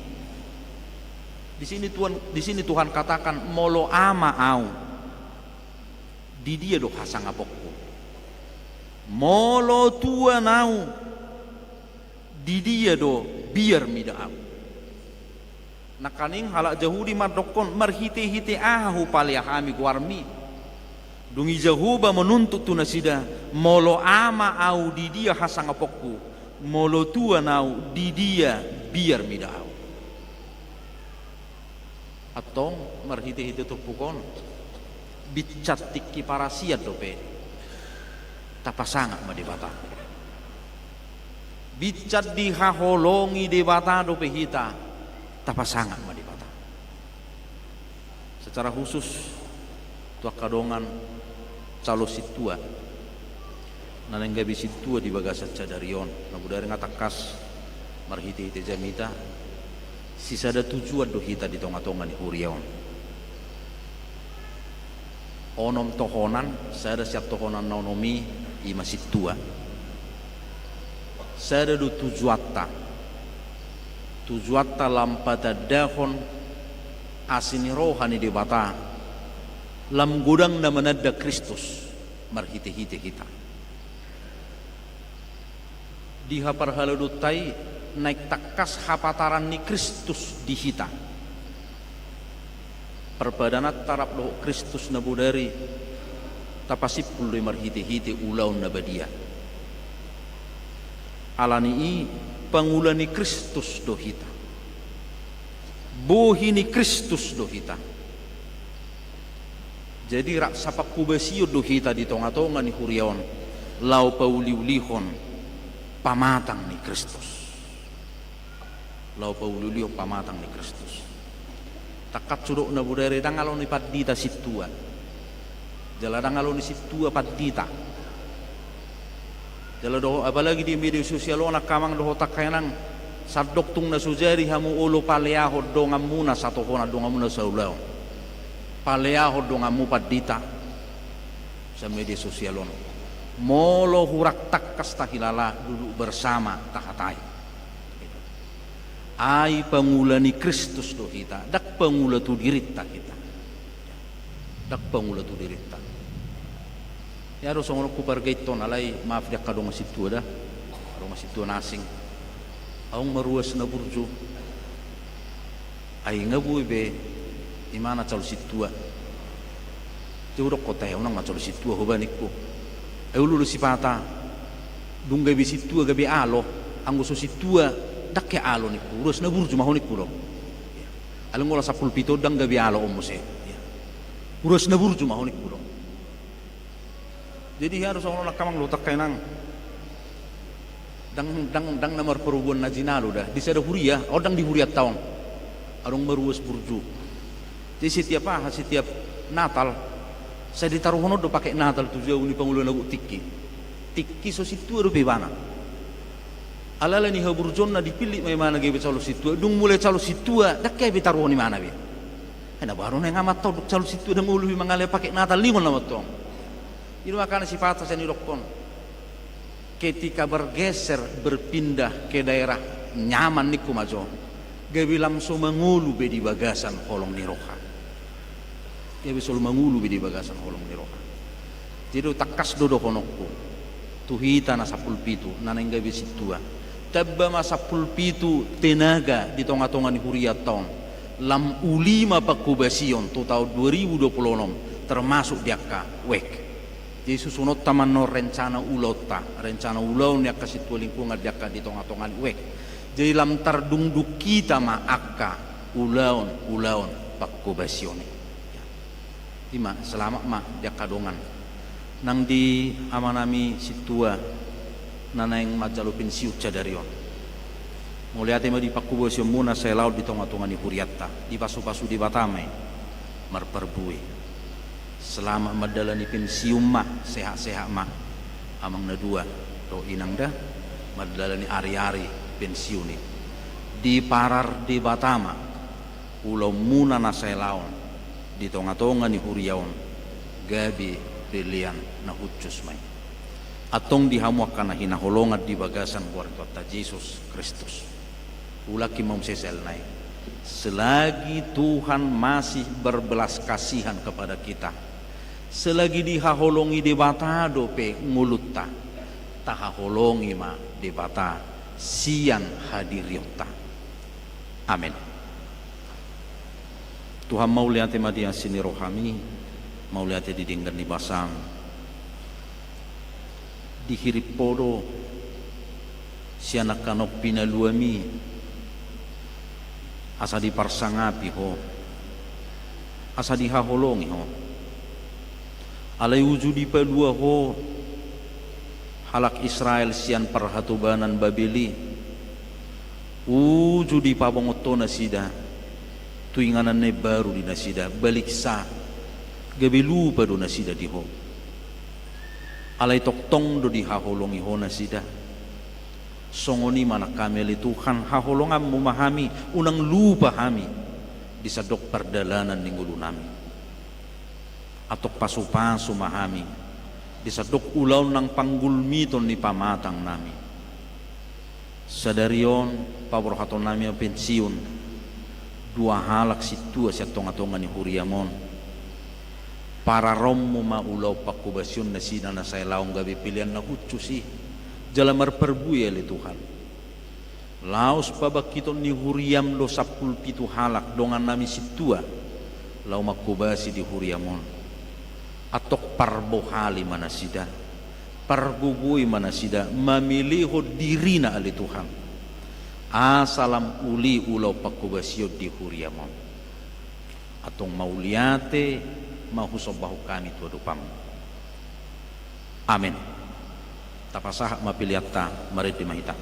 Di sini Tuhan katakan molo ama au. Di dia do hasangapokku. Molo tua nau, di dia do biar mida au. Nakaning halak Jahudi madokon marhite-hite ahu paliahami guarmi. Dungi Jahuba menuntut tunasida, molo ama au di dia hasangapokku, molo tua nau di dia biar mida au. Atong marhite-hite turpukon bicat tiki parasiat dope tapasanga ma debata bicat dihaholongi debata dope hita tapasanga ma debata. Secara khusus tua kadongan calo situa naneng gabi situa di bagasan cadarion na budari ngatakas marhiti-hiti jamita sisa ada tujuan do hita di tonga-tonga ni huriaon. Onom tohonan, saya ada siap tohonan naonomi i masih tua. Saya ada tujuatta lampada dahon asini rohani di bata lam gudang na manada Kristus marhite-hite kita. Di hapar haladutai naik takas hapataran ni Kristus di hita. Perbadanat tarap lo Kristus na budari tapasipul do marhite-hite ulaun na badia. Alani i pangulani Kristus do hita. Bohini Kristus do hita. Jadi rak sapak kubasio do hita di tonga-tonga ni huriaon lau pauliulihon pamatang ni Kristus. Lau pauliulihon pamatang ni Kristus. Takat suruk na budari dangalon ni padita situa. Jala dangalon ni situa padita. Jala do apalagi di media sosial ona kamang do takayanang sadok tung na sujari hamu ulo paleaho do ngamuna satu hona do ngamuna saulau. Paleaho do ngamu padita sa media sosial ona. Molo hurak takas tahilala duduk bersama tahatai. Ai pangulani Kristus do kita, dak pangula tu dirita kita, dak pangula tu dirita. Ya harus orang kupar gaiton alai maaf dia kadong masih tua dah, kadong masih tua nasing. Aung meruas na burju, ai ngabu be imana cal situa. Jurok kota yang nang macam situ hobanikku. Lulu sipata. Dung gabi situ gabi alo. Anggo so situ dak ya alo niku. Urus na burju mahoniku lo. Alung ngola sapul pito dang gabi alo omose. Urus na burju mahoniku lo. Jadi harus orang nak kamang lotak kainang. Dang nomor perubuhan na jinalu dah. Di sada huria, odang di huria taong. Arung meruas burju. Jadi setiap Natal saya ditaruh hono do pakai Natal tu jauh ni panguluan lagu tiki. Tiki so situ do bebana. Alala ni haburjon na dipilih mai mana ge calo situ. Dung mulai calo situ dak kaya betaruh ni mana be. Ena baru na ngamat tau calo situ dang ulu mangale pakai Natal lingon na matong. Itu makanya sifat saya nirokon. Ketika bergeser berpindah ke daerah nyaman niku majo, gabi langsung mengulu bedi bagasan holong niroha. Gabi selalu mengulu bedi bagasan holong niroha. Jadi takas dodo konokku. Tuhita na sapul pitu naneng gabi situa. Tabba masapul pitu tenaga di tonga-tonga ni huria tahun. Lam ulima pakubasion tu tahun 2026 termasuk diaka wek. Jadi susunod taman no rencana ulota, rencana ulau ni akas itu lingkungan diaka di tonga-tonga wek. Jadi lam tardungduk kita ma akka ulaun pakubasione. Ima selamat ma diaka dongan. Nang di amanami situa nanaing majalo pensiu cadarion. Muliate ma di pakubasion muna saya laut di tonga-tonga ni huriatta, di pasu-pasu di batamai marperbui. Selama madalani pensium mah sehat-sehat mah amang na dua do inang dah madalani ari-ari pensiun ni di parar di Batama ulau muna na saya laon di tonga-tonga ni huriaon gabi pilihan na hucus mai atong dihamuak kana hinaholongan di bagasan warta Yesus Kristus ulaki mau sesel naik selagi Tuhan masih berbelas kasihan kepada kita, selagi dihaholongi debata dope ngulutta, tahaholongi ma debata sian hadiriota. Amin. Tuhan mau lihat ma dia sini rohami, mau lihat di dinggan di basang, di hirip podo, sianak kanok pinaluami, asa di parsangapi ho, asa di haholongi ho. Alai wujudi padua ho halak Israel sian perhatubanan Babeli wujudi pabongoto nasida tuinganan ne baru di nasida balik sa gabelu padu nasida di ho alai toktong do di haholongi ho nasida songoni mana kameli Tuhan haholongam memahami unang lupa hami di sadok perdalanan ninggulu nami atau pasu-pasu mahami di sadok ulau nang panggulmiton ni pamatang nami sadarion paborhaton nami pensiun dua halak situa siya tonga-tonga ni huriamon para romo ma ulau pakubasyon na sina na sa ilaong gabi pilihan na hucusi jalamar perbuya li Tuhan laos pabakiton ni huriam lo 17 halak dongan nami situa lau makubasi di huriamon atok parbohali manasida pargugui manasida mamiliho dirina ali Tuhan asalam uli ulau pakubasyo di huriamon atong mauliate mahusobahu kami tuadupam amin tapasah mapiliata marit di mahita.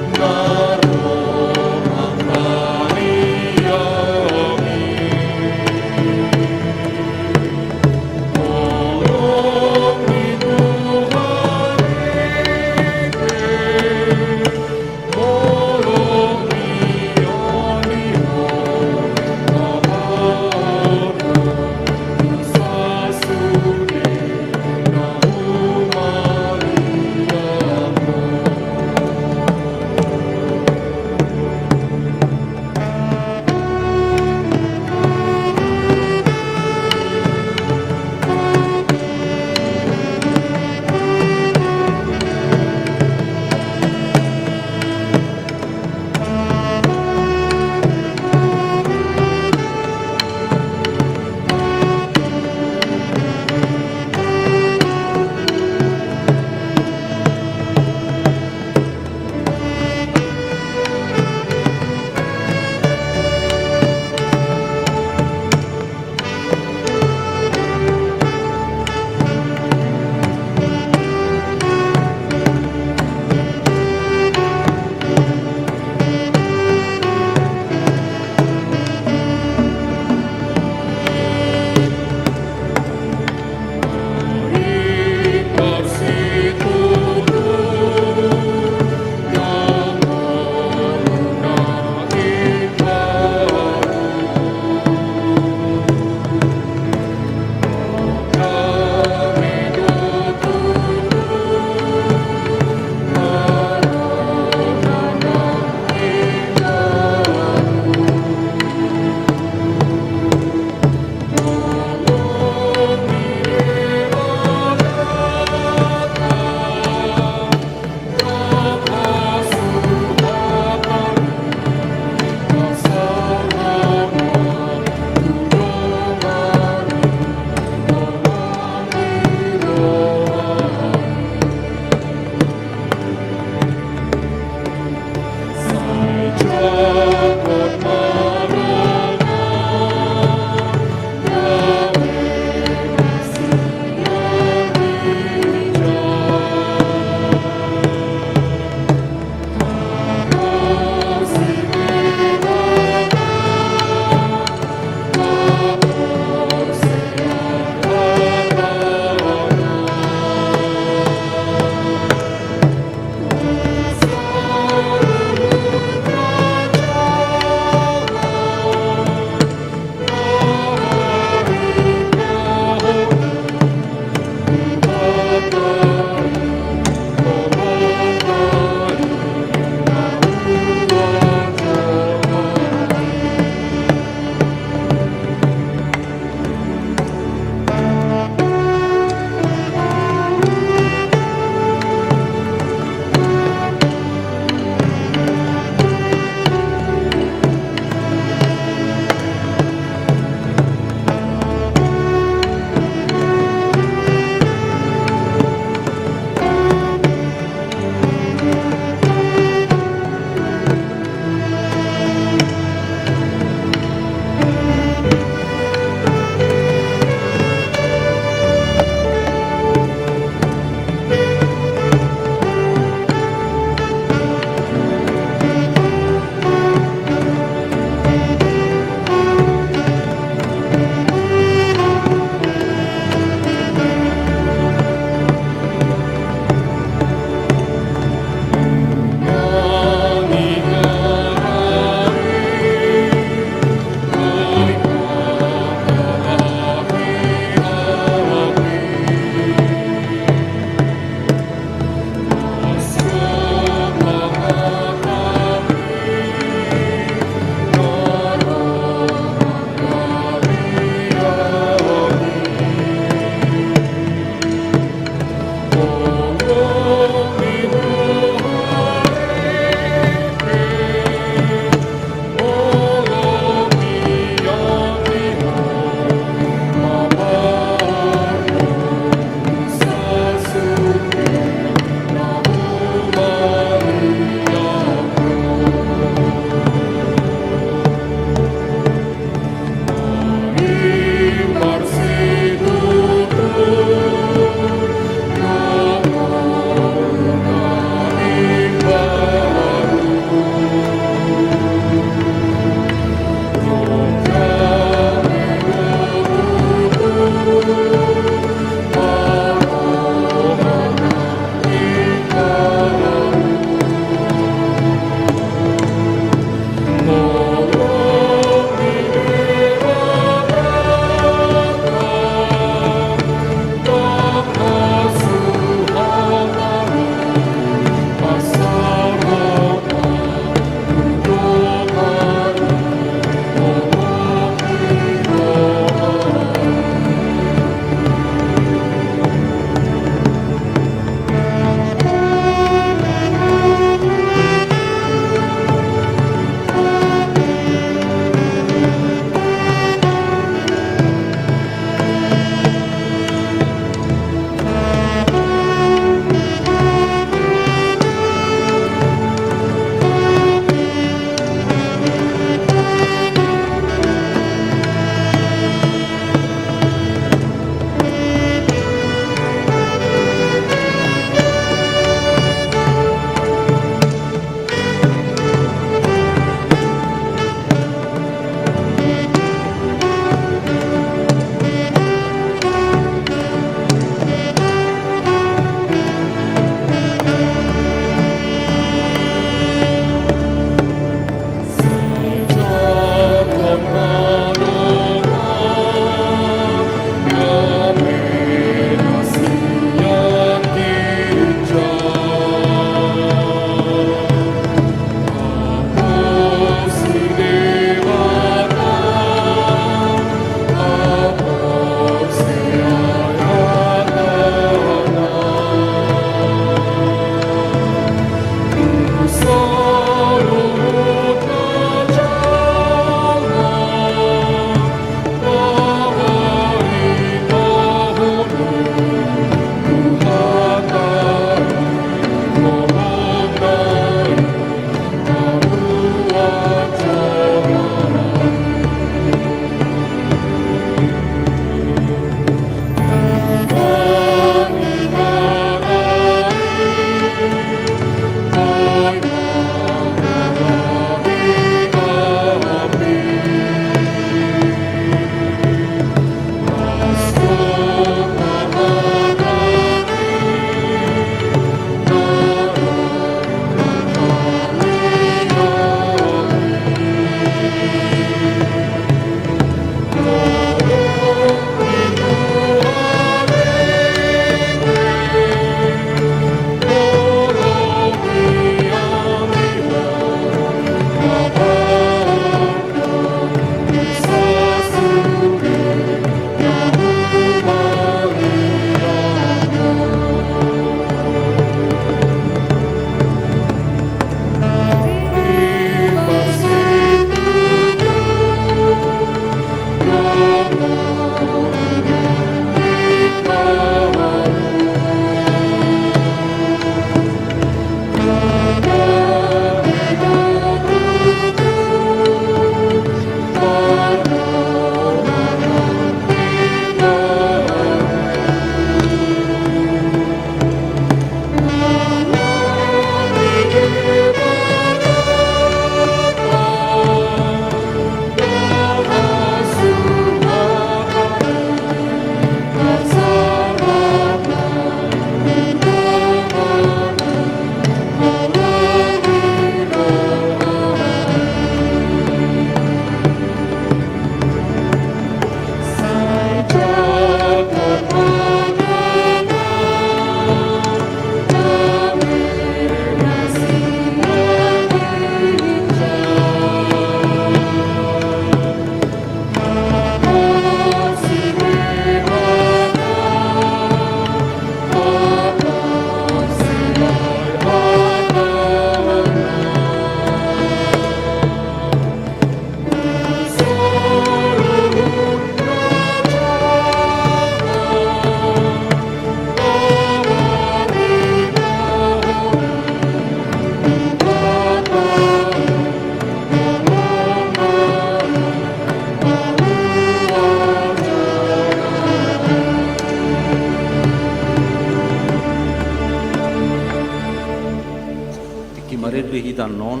Hitan non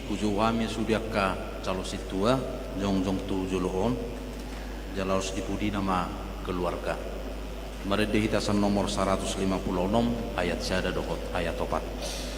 kujuwami sudiaka calo situa jong tu juluhon jalaus dipudi nama keluarga. Marede hitasan nomor 156 ayat syada dokot ayat 4.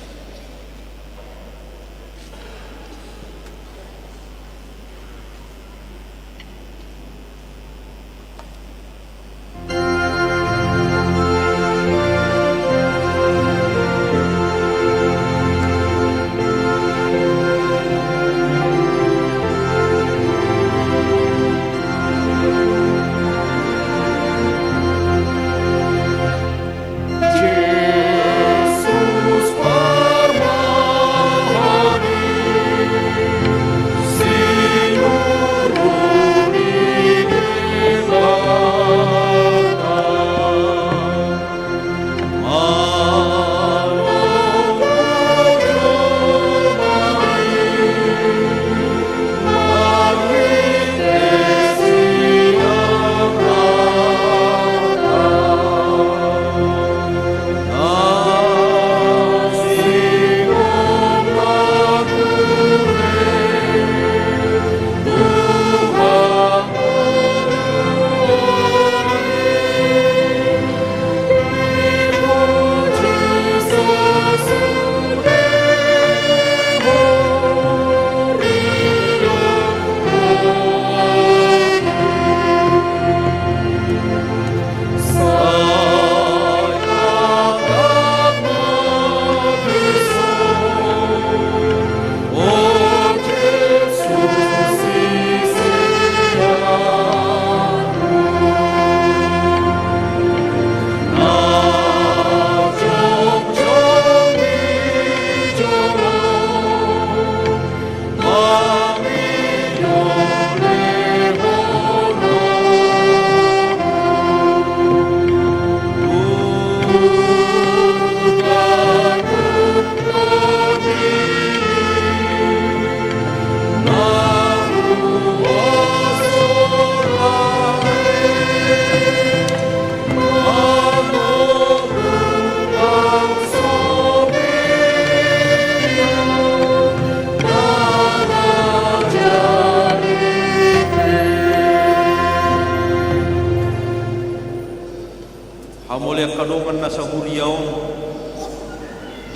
Hamulia kadongan na sa huriyaw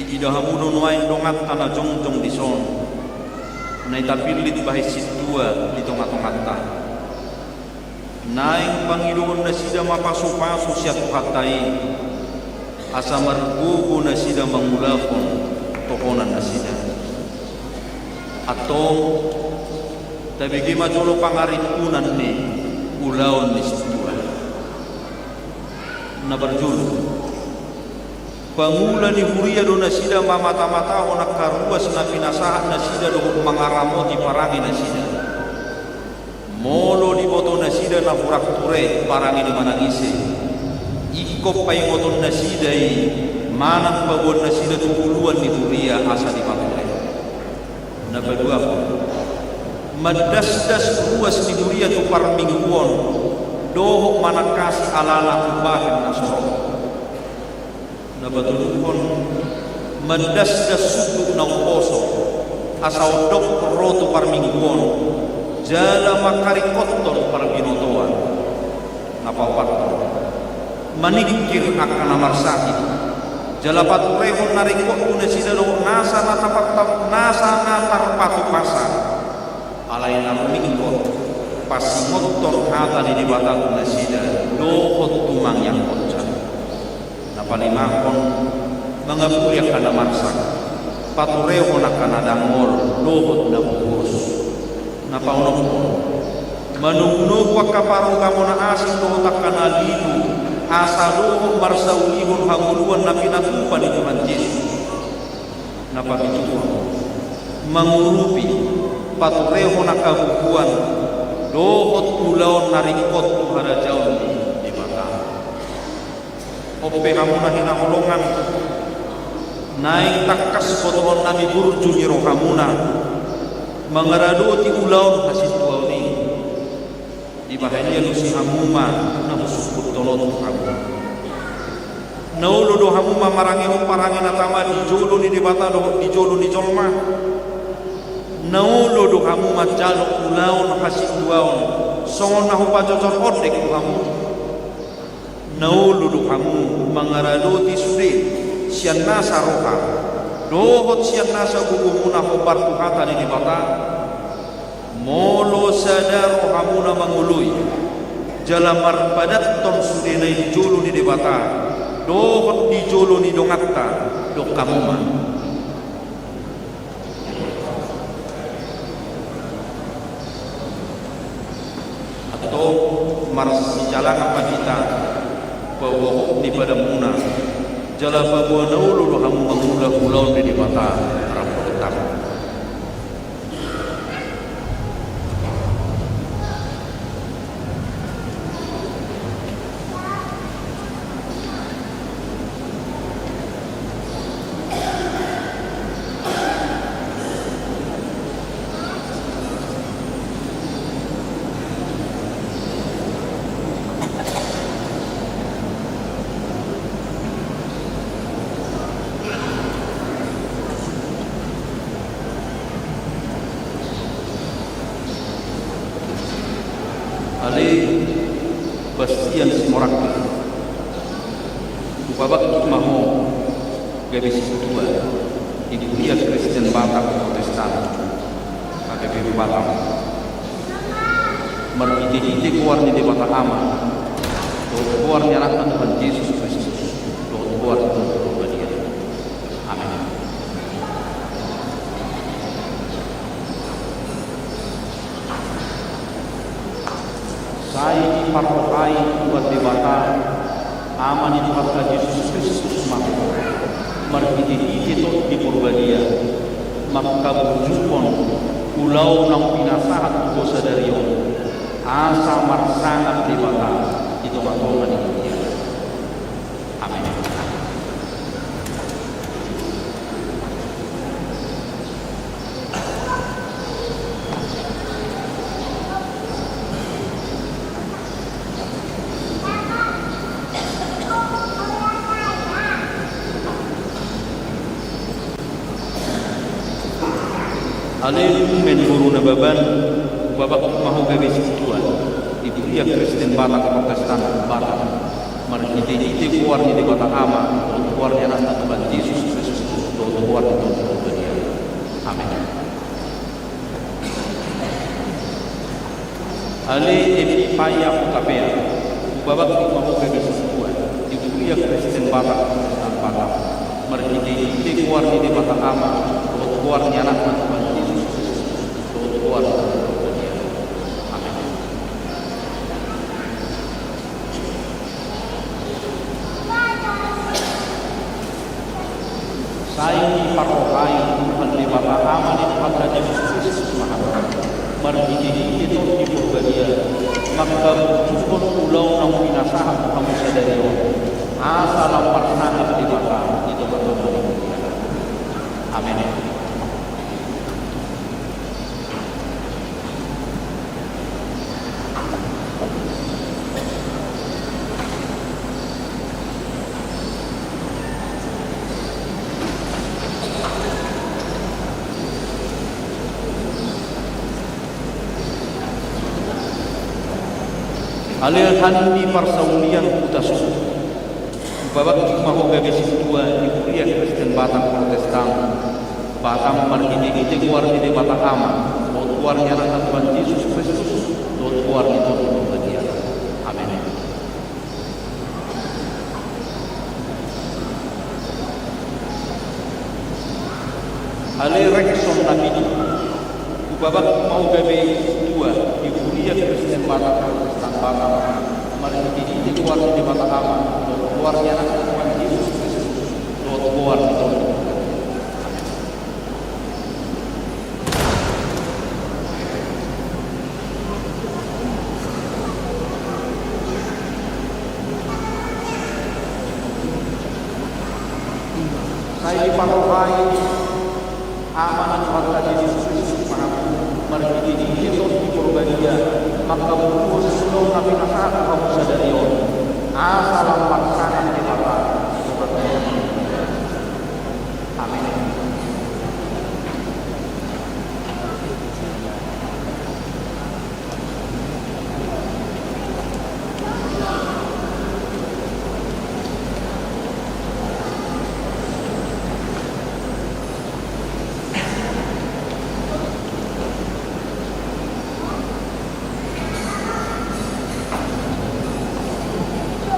di idahamuno nuay dongat ana jongjong di son na itapilit bahay situa di tongat-tongata naing Panginoon na sida mapaso-paso siya tuhatay asa margugo na sida mangulakon tokonan na sida atong tabigi majolo pangarikunan ni ulaon ni situa na berjulu pangula ni huria do na sida mamata-mata o nakaruas na pinasahan na sida do mangaramoti parangi na sida molo di boto nasida na furak ture parang ini manangise ikop pay moton nasida manang pabon nasida tupuluan di huria asa di pature na badua ko madas-das ruas di huria tu parmingguon dohok manakasi alala kubahan na sorok na batulukon madas-das suku na uposo asaw dok roto parmingguon jala makarikoton parginotoan napawaton manikir akan amarsaki jala paturehon narikot unesida do nasa natarpatu pasa alay narmingkot pasimoton hata di bata unesida dohot tumang yang kocak napalimakon mengapuri akan amarsak paturehon akan adangol dohot na bukos napaunok manungnu wa kaparu kamona asing do takana lidu asaluhum marsaulihun hanguluan na pinatupan di Tuhan Yesus napabituan mengurupi patureho na kabukuan dohot ulaon narikot tuhara jauh di mata ope hamuna hinaholongan naik takas potongan nami burju nyiro hamuna mengeradoti ulaon hasil tuau ni di bahaya lusi hamuma na musukut tolot kamu naulo do hamuma marangi parangi natama di jolo ni debata do di jolo ni jolma naulo do hamuma jalo ulaon hasil tuaon songon na hupa jocor odek do hamu naulo do hamu mengeradoti sude sian nasa roha dohot sian nasa gugumuna hobar tuhata di debata molo sadaro hamuna mangului jalamar padat ton sudena di jolo ni debata dohot di jolo ni dongatta do kamuma atau marsi jalan apa kita bawa di pada muna jala bawa naulu do hamu mangula pulau di debata rapo tetap ali bastian simorak babak maho gabi situa ibu dia Kristen Batak Protestan KPP Batak merhiti keluar di Batak ama keluar nyerahkan Tuhan Yesus Kristus keluar dia amin. Saya dipakai buat debata aman itu kata Yesus Kristus maka merhiti itu di Purbadia maka berjupon pulau nang pinasahat dosa dari asa marsangat debata itu matongan itu dia amin. Alil menburu na baban babak mahu gabi situan ibu dia Kristen Batak Protestan Batak marhiti keluar di Batak ama keluar di anak Tuhan Yesus Kristus keluar di dia amin. Ali ini payah kapea babak mahu gabi situan ibu dia Kristen Batak Protestan Batak marhiti keluar di Batak ama keluar di anak Tuhan keluar dia amin. Saya dipakai Tuhan di Bapak aman di Tuhan Yesus Kristus Maha merhiti itu di Purbadia maka bujuhon ulau nang pinasahan kamu sadario asal lamparsana di mata itu betul. Amin. Alil handi parsaulian utas babak mahu gabe situa di kuliah Kristen Batak Protestan Batam margini gite keluar di Batak ama keluar nyata Tuhan Yesus Kristus keluar itu bagian. Amin. Alil rekson nabi babak mau gabe situa di kuliah Kristen Batak Protestan Batam margini gite keluar di Batak ama keluarnya Tuhan Yesus Kristus keluar itu. Saya dipakai amanat Tuhan Yesus Kristus margini gite di korbannya maka buku sebelum nabi nasihat kamu sadario asal paksana di mata. Amin.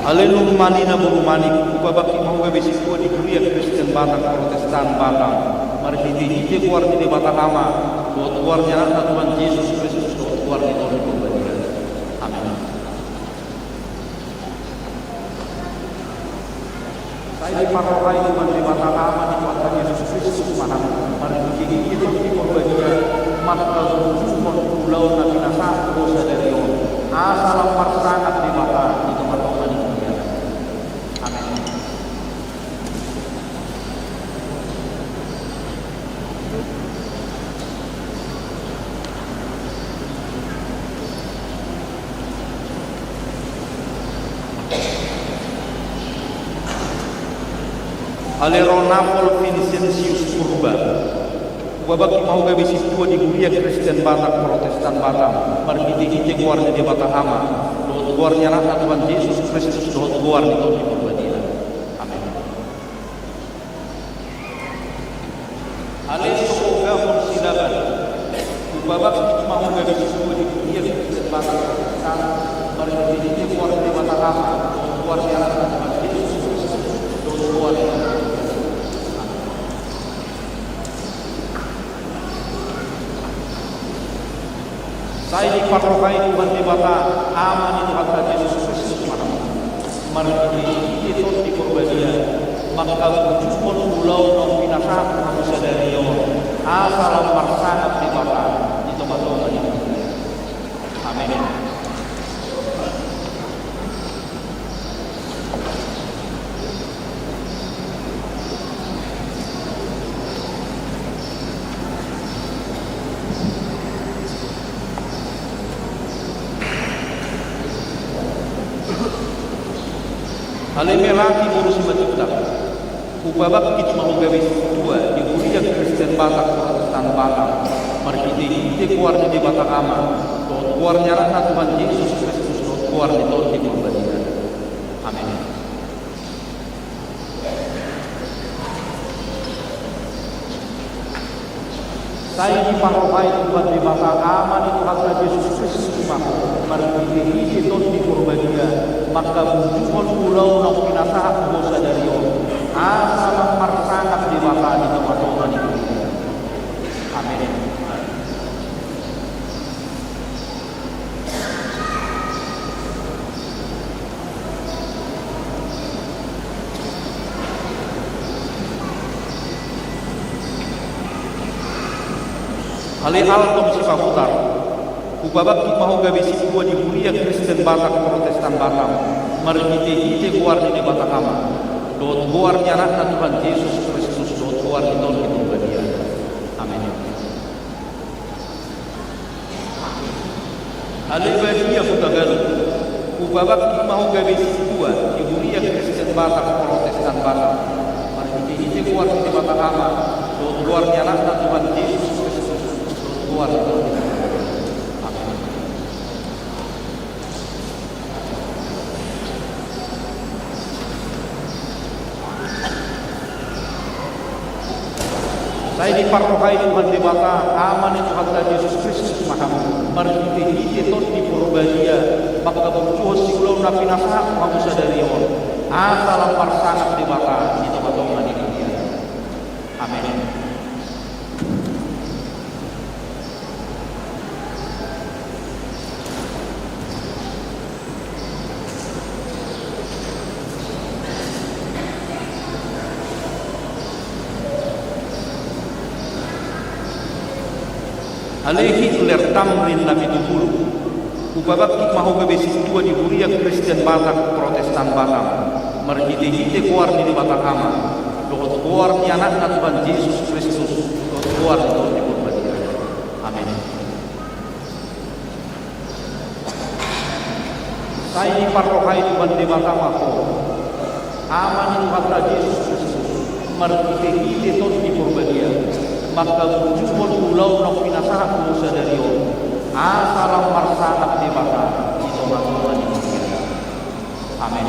Alelum manina burumani kupabaki mau gabe siswa di kuliah Kristen Batak Protestan Batam marhiti hije keluar di Batak ama keluar nyata Tuhan Yesus Kristus keluar di Tuhan pemberian. Amin. Saya dipakai Tuhan di Batak ama di Tuhan Yesus Kristus marhiti hije di pemberian maka semua pulau nabi nasa dosa dari asal persangat di Batak di tempat Tuhan. Aleronapol Vincensius Purba wabaki mau gabe siswa di kuliah Kristen Batak Protestan Batam margiti keluar di Batak ama keluarnya rasa Tuhan Yesus Kristus keluar di Tuhan pemberian. Amin. Ale soga silakan wabaki mau gabe siswa di kuliah Kristen Batak Protestan margiti keluar di Batak ama keluarnya rasa Tuhan Yesus Kristus keluar di Tuhan. Saya dipakai Tuhan di Batak aman itu Tuhan Yesus Kristus margini itu di korbannya maka bujuhon pulau nang pinasahan kamu sadario asal persangat di Batak di tempat Tuhan ini. Amin. Alemelaki borusi macipta upabak kit mau gawe dua di kuliah Kristen Batak Protestan Batam margiti keluar di Batak ama keluar nyarana Tuhan Yesus Kristus keluar di Tuhan di pemberian. Amin. Saya dipakai Tuhan di Batak ama di Tuhan Yesus Kristus margiti itu di korbannya maka bujuhon pulau nang pinasahan dosa dari asal persangat di Batak di tempat Tuhan ini. Amin. Ali altom sifaputar Kupabakti mahu gabi sipua di Huria Kristen Batak Protestan Batam, marhite-hite kuarni di Batakama, dot kuarni anak Tuhan Yesus Kristus, dot kuarni don itu badia. Amin. Alebadia kutagal, kupabakti mahu gabi sipua di Huria Kristen Batak Protestan Batam, marhite-hite kuarni di Batakama, dot kuarni anak Tuhan Yesus Kristus, dot kuarni don itu. Saya diparrohai Tuhan Debata, aman itu Tuhan Yesus Kristus Mahamu, marhite-hite tot di Purbadia, maka berjuh siulong na pinasa kamu sadarion, asal parsangat Debata, itu katong dia. Amin. Alehi uler tamrin nabi dulu. Kupabakti mahu bebesi tua di Huria Kristen Batak Protestan Batam. Marhite-hite kuarni di Batakama. Dokot kuarni anak Tuhan Yesus Kristus. Dokot kuarni Tuhan di Purbadia. Amin. Saya diparrohai Tuhan di Batamako. Aman itu Tuhan Yesus Kristus. Marhite-hite Tuhan di Purbadia. Maka berjumpa pulau nak pinasahan pulau sadarion asalam marsanat di bata itu masalah ini. Amin.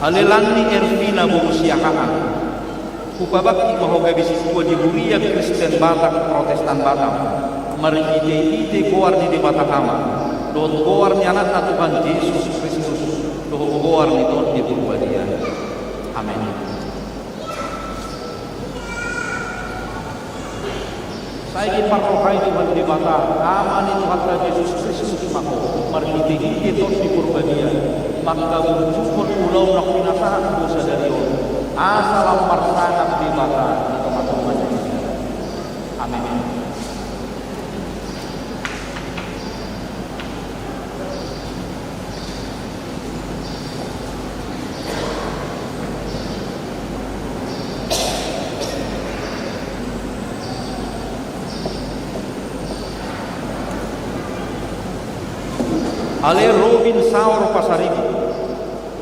Alelani Ervina Bomusiahaan. Kupabakti mahu gabi siswa di Huria Kristen Batak Protestan Batam, marhite-hite kuarni di Batakama, dot kuarni anak Tuhan Yesus Kristus, dot kuarni dot di Purbadia. Amin. Saya diparrohai Tuhan di Batak, aman itu Tuhan Yesus Kristus mako, marhite-hite dot di Purbadia, maka berjumpa pulau nak pinasahan dosa dari asal persangat di mata itu teman-teman. Amin. Ale Robin Saur Pasaribu.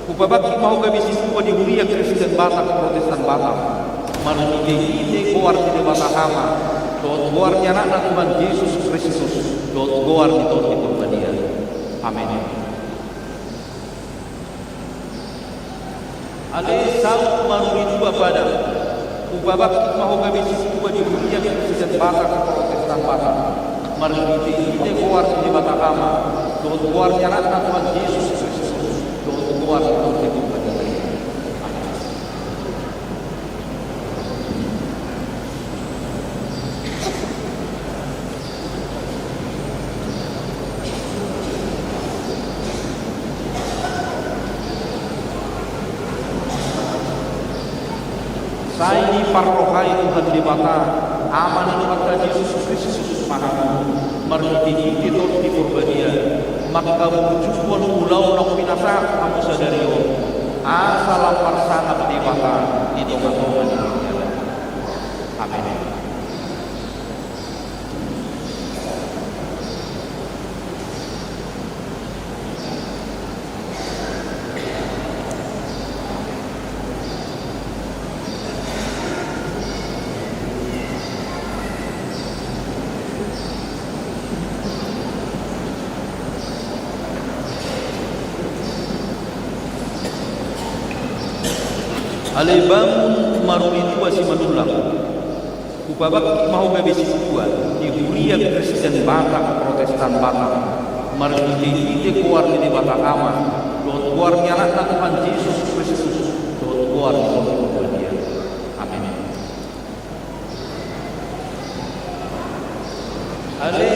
Kupabakti mahu gabi siswa di Huria Kristen Batak Protestan Batam, marhite-hite kuarni di Batakama, dot kuarni anak Tuhan Yesus Kristus, dot kuarni dot di Purbadia. Amin. Ale sang marumi dua pada, kupabakti mahu gabi siswa di Huria Kristen Batak Protestan Batam, marhite-hite kuarni di Batakama, dot kuarni anak Tuhan Yesus Kristus. Keluar dari Purbadia. Saya diparrohai Tuhan di Bata, aman itu Tuhan Yesus Kristus Mahamu, marhite-hite tot di Purbadia. Maka berjumpa pulau nak pinasa kamu sadarion asal persangat di Bata itu katong. Amin. Alebangun marumi dua si manulang. Kupabakti mahu gabi siswa di Huria Kristen Batak Protestan Batam, marhite-hite kuarni di Batakama, dot kuarni anak Tuhan Yesus Kristus, dot kuarni dot di Purbadia. Amin. Ale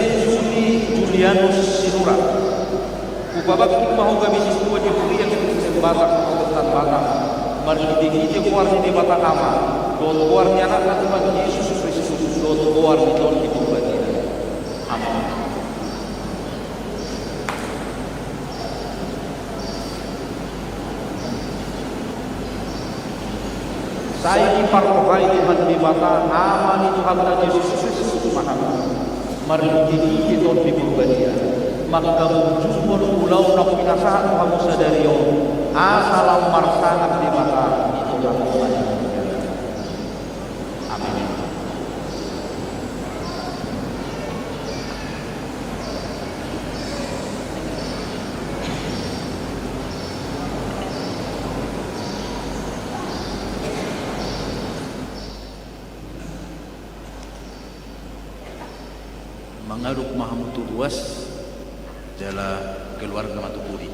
Rudi Julianus Sinura Kupabakti mahoga bisis tua di huria ke Batak Kota Batak marhidi ke kuarni di Batak ama dot kuarni anak Tuhan Yesus Kristus dot kuarni don di Batak. Amin. Saya dipartohai Tuhan di Batak nama ni Tuhan Yesus Kristus Maha marhidi ke don di Batak. Maka jumur pulau nak pinasahan kamu sadari asalam marsangat di mata itu yang amin. Mengaruk Mahamutu luas jala keluarga Matupuri.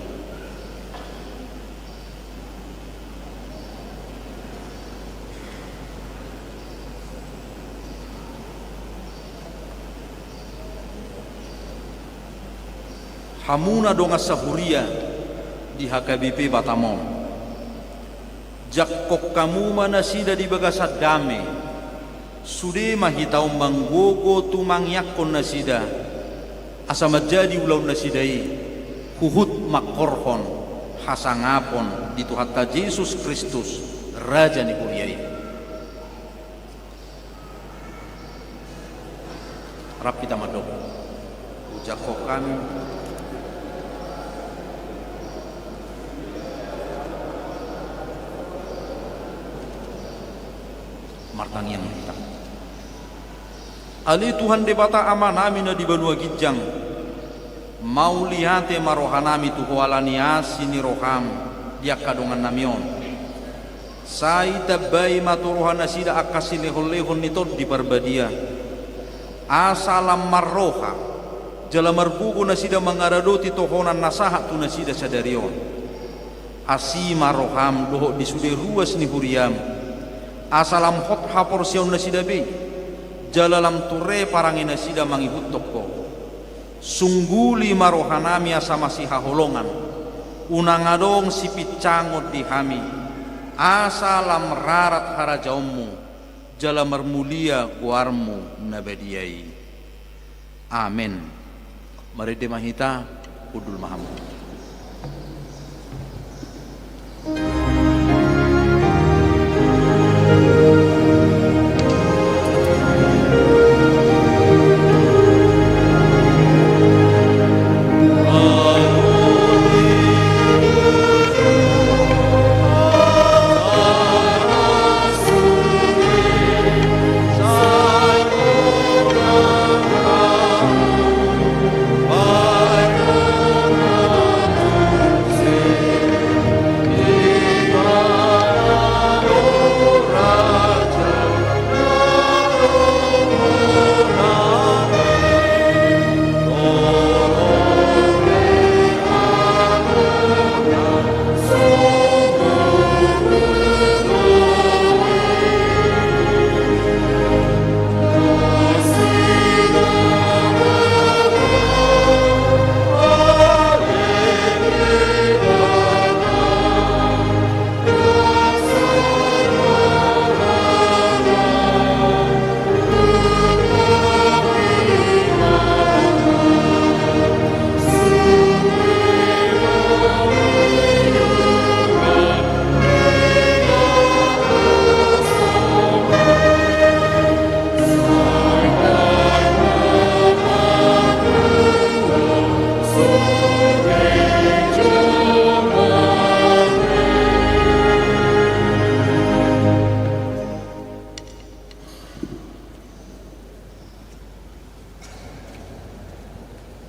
Hamuna donga sahuria di HKBP Batamon. Jakkok kamu mana sida di bagasat dame. Sude mahitau manggogo tumangyakon nasida. Asa majadi ulau nasidai huhut makorhon hasangapon di Tuhatta Yesus Kristus Raja ni Kuriai. Rap kita madok ujakok kami martangian kita Ali Tuhan debata amanamina di Banua Gijang mau lihate marohanami tuhualani asini roham dia kadongan namion sai tabai maturohana sida akasi lehon-lehon nitod di Barbadia asalam marroha jala marbugo na sida mangaradoti tohonan nasahat tu na sida sadarion asi maroham doho di sude ruas ni huriam asalam hot haporsion na sida be jalalam ture parangina sida mangihut toko sungguli marohanami asa masih haholongan unangadong si picangot di hami asalam rarat harajaummu jala marmulia kuarmu nabadiai amin. Mari demahita Kudul Mahamud.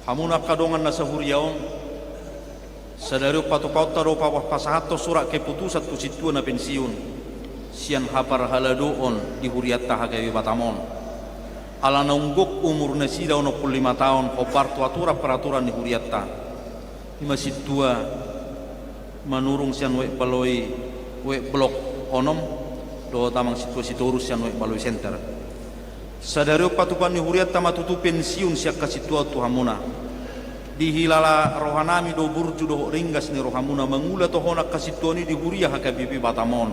Hamuna kadongan nasa huriaon sadari patu-patu taro pawah pasahato surat keputusan tu situa na pensiun sian hapar haladoon di huriat tahagawi Batamon ala naunggok umur na sida 65 tahun hopar tuatura peraturan di huriat ta ima situa manurung sian we paloi we blok onom do tamang situa sitorus sian we paloi center Sadario patupan ni huriat tamatutu pensiun siak kasih tua tuhamuna. Dihilala rohanami do burju do ringgas ni rohamuna mengula tohona kasih tua ni di huria hakabibi batamon.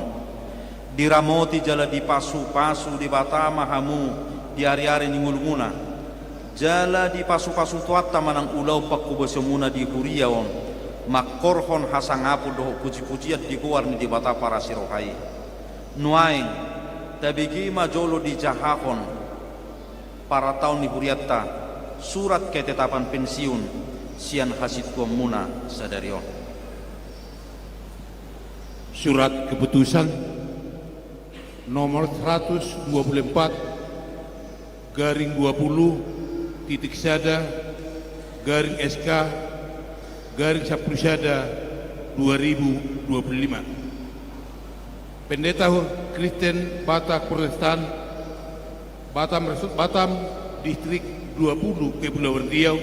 Diramoti jala di pasu-pasu di batama hamu di ari-ari ni ngulunguna. Jala di pasu-pasu tuata manang ulau pakku besemuna di huria on. Makorhon hasangapu do puji-pujiat di kuar ni di bata para sirohai. Nuaing tabigi majolo di jahahon. Para tahun ni huriatta surat ketetapan pensiun sian hasit muna sadarion. Surat keputusan nomor 124 garing 20 titik sada garing SK garing 10 sada 2025. Pendeta Kristen Batak Protestan Batam Distrik 20 Kepulauan Riau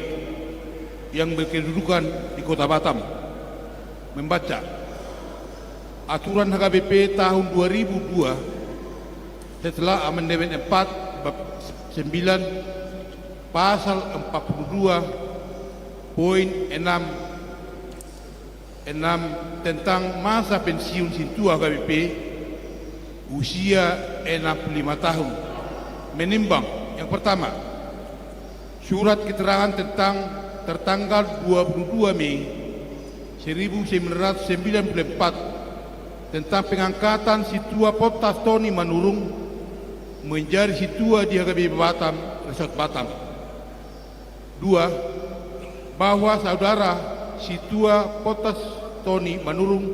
yang berkedudukan di Kota Batam membaca aturan HKBP tahun 2002 setelah amandemen 4 bab 9 pasal 42.6 tentang masa pensiun sintua HKBP usia 65 tahun. Menimbang yang pertama, surat keterangan tertanggal 22 Mei 1994 tentang pengangkatan Situa Potas Tony Manurung menjadi Situa di HKBP Batam, Resort Batam. 2. Bahwa saudara Situa Potas Tony Manurung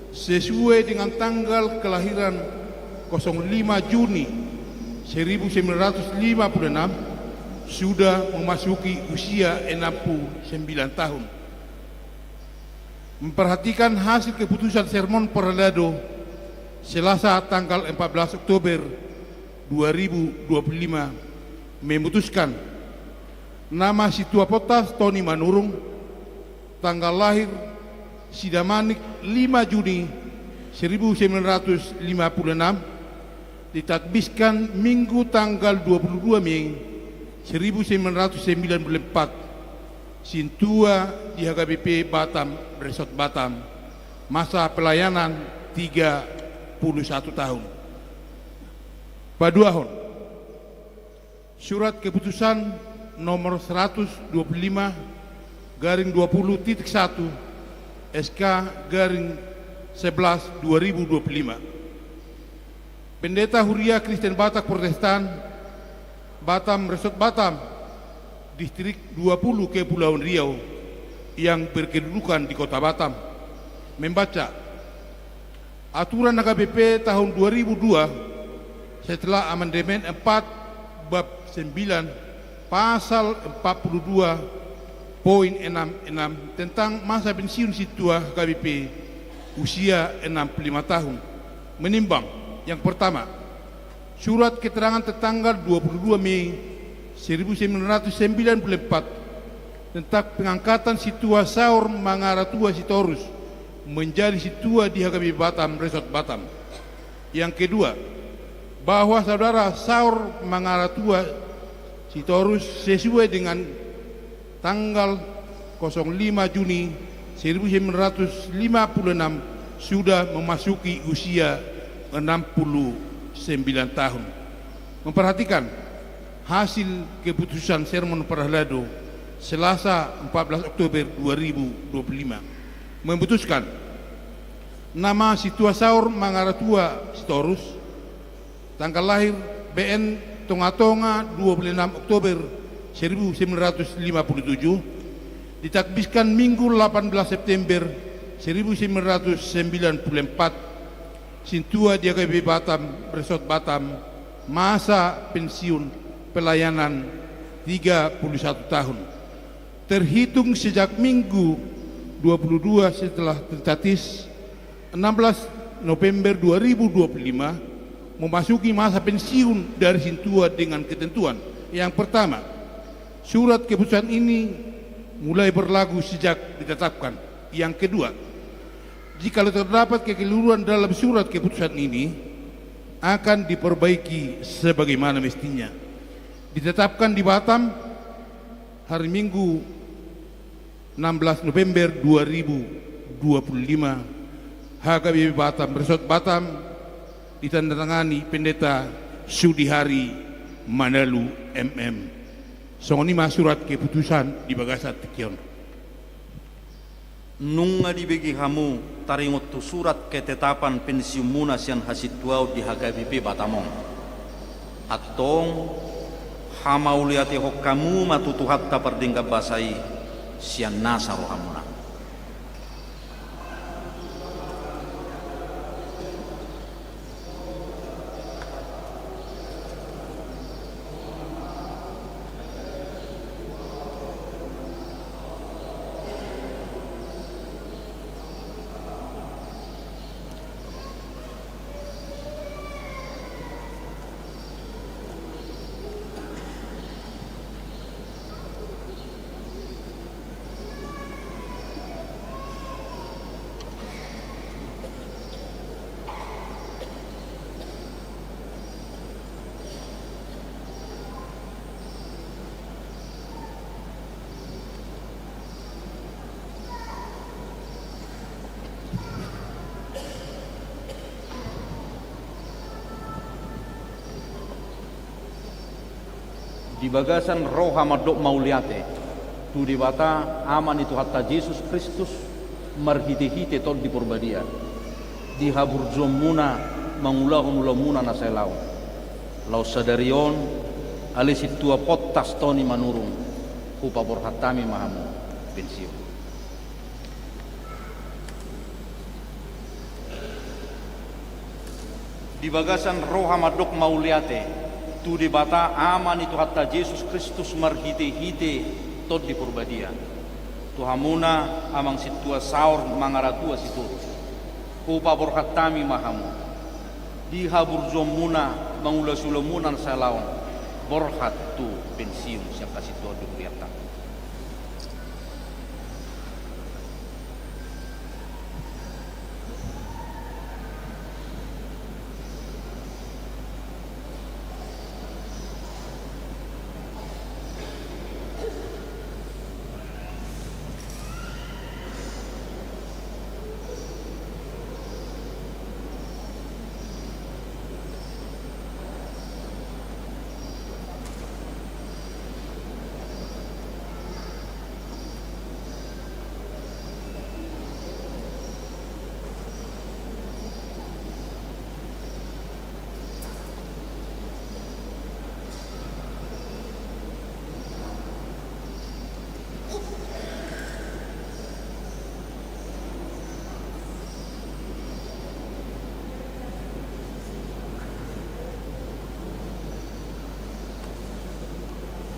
sesuai dengan tanggal kelahiran 05 Juni 1956 sudah memasuki usia 69 tahun. Memperhatikan hasil keputusan sermon Perlado Selasa tanggal 14 Oktober 2025 memutuskan nama Situa Potas Tony Manurung, tanggal lahir Sidamanik 5 Juni 1956, ditakbiskan Minggu tanggal 22 Mei 1994 Sintua di HKBP Batam, Resort Batam, masa pelayanan 31 tahun. Paduahon, surat keputusan nomor 125 garing 20.1 SK garing 11 2025. Pendeta Huria Kristen Batak Protestan Batam Resort Batam Distrik 20 Kepulauan Riau yang berkedudukan di Kota Batam membaca aturan HKBP tahun 2002 setelah amandemen 4 bab 9 pasal 42.66 tentang masa pensiun Situa HKBP usia 65 tahun. Menimbang yang pertama, surat keterangan tertanggal 22 Mei 1994 tentang pengangkatan Situa Saur Mangaratua Sitorus menjadi Situa di HKBP Batam, Resort Batam. Yang kedua, bahwa saudara Saur Mangaratua Sitorus sesuai dengan tanggal 05 Juni 1956 sudah memasuki usia 69 tahun. Memperhatikan hasil keputusan sermon Perlado Selasa 14 Oktober 2025 memutuskan nama Situa Saur Mangaratua Sitorus, tanggal lahir BN Tonga-Tonga 26 Oktober 1957, ditakbiskan Minggu 18 September 1994 Sintua di HKBP Batam, Resort Batam, masa pensiun pelayanan 31 tahun. Terhitung sejak Minggu 22 setelah tertatis 16 November 2025 memasuki masa pensiun dari Sintua dengan ketentuan. Yang pertama, surat keputusan ini mulai berlaku sejak ditetapkan. Yang kedua, jika terdapat kekeliruan dalam surat keputusan ini akan diperbaiki sebagaimana mestinya. Ditetapkan di Batam hari Minggu 16 November 2025, HKBP Batam Resort Batam ditandatangani Pendeta Sudihari Manalu MM. Songonima surat keputusan di Bagasat Kion. Nunga dibagi kamu taringot tu surat ketetapan pensiun munas yang hasil tuau di HKBP Batamong. Atong hamauliati hok kamu matutuhat tapardingga basai sian nasa rohamuna. Di bagasan roh hamadok mauliate tu di bata aman itu hatta Yesus Kristus marhite-hite tol di purbadia di habur muna mangulahu muna nasailau lau sadarion alisit tua potas toni manurung upabor hatami mahamu pensiun. Di bagasan roh hamadok mauliate tu di bata aman itu hatta Yesus Kristus marhite-hite tot di purbadia tu hamuna amang situa saur mangaratua situ upa borhatami mahamu di habur muna mangulasulamunan salaon borhat tu pensiun siapa situa di kuriata.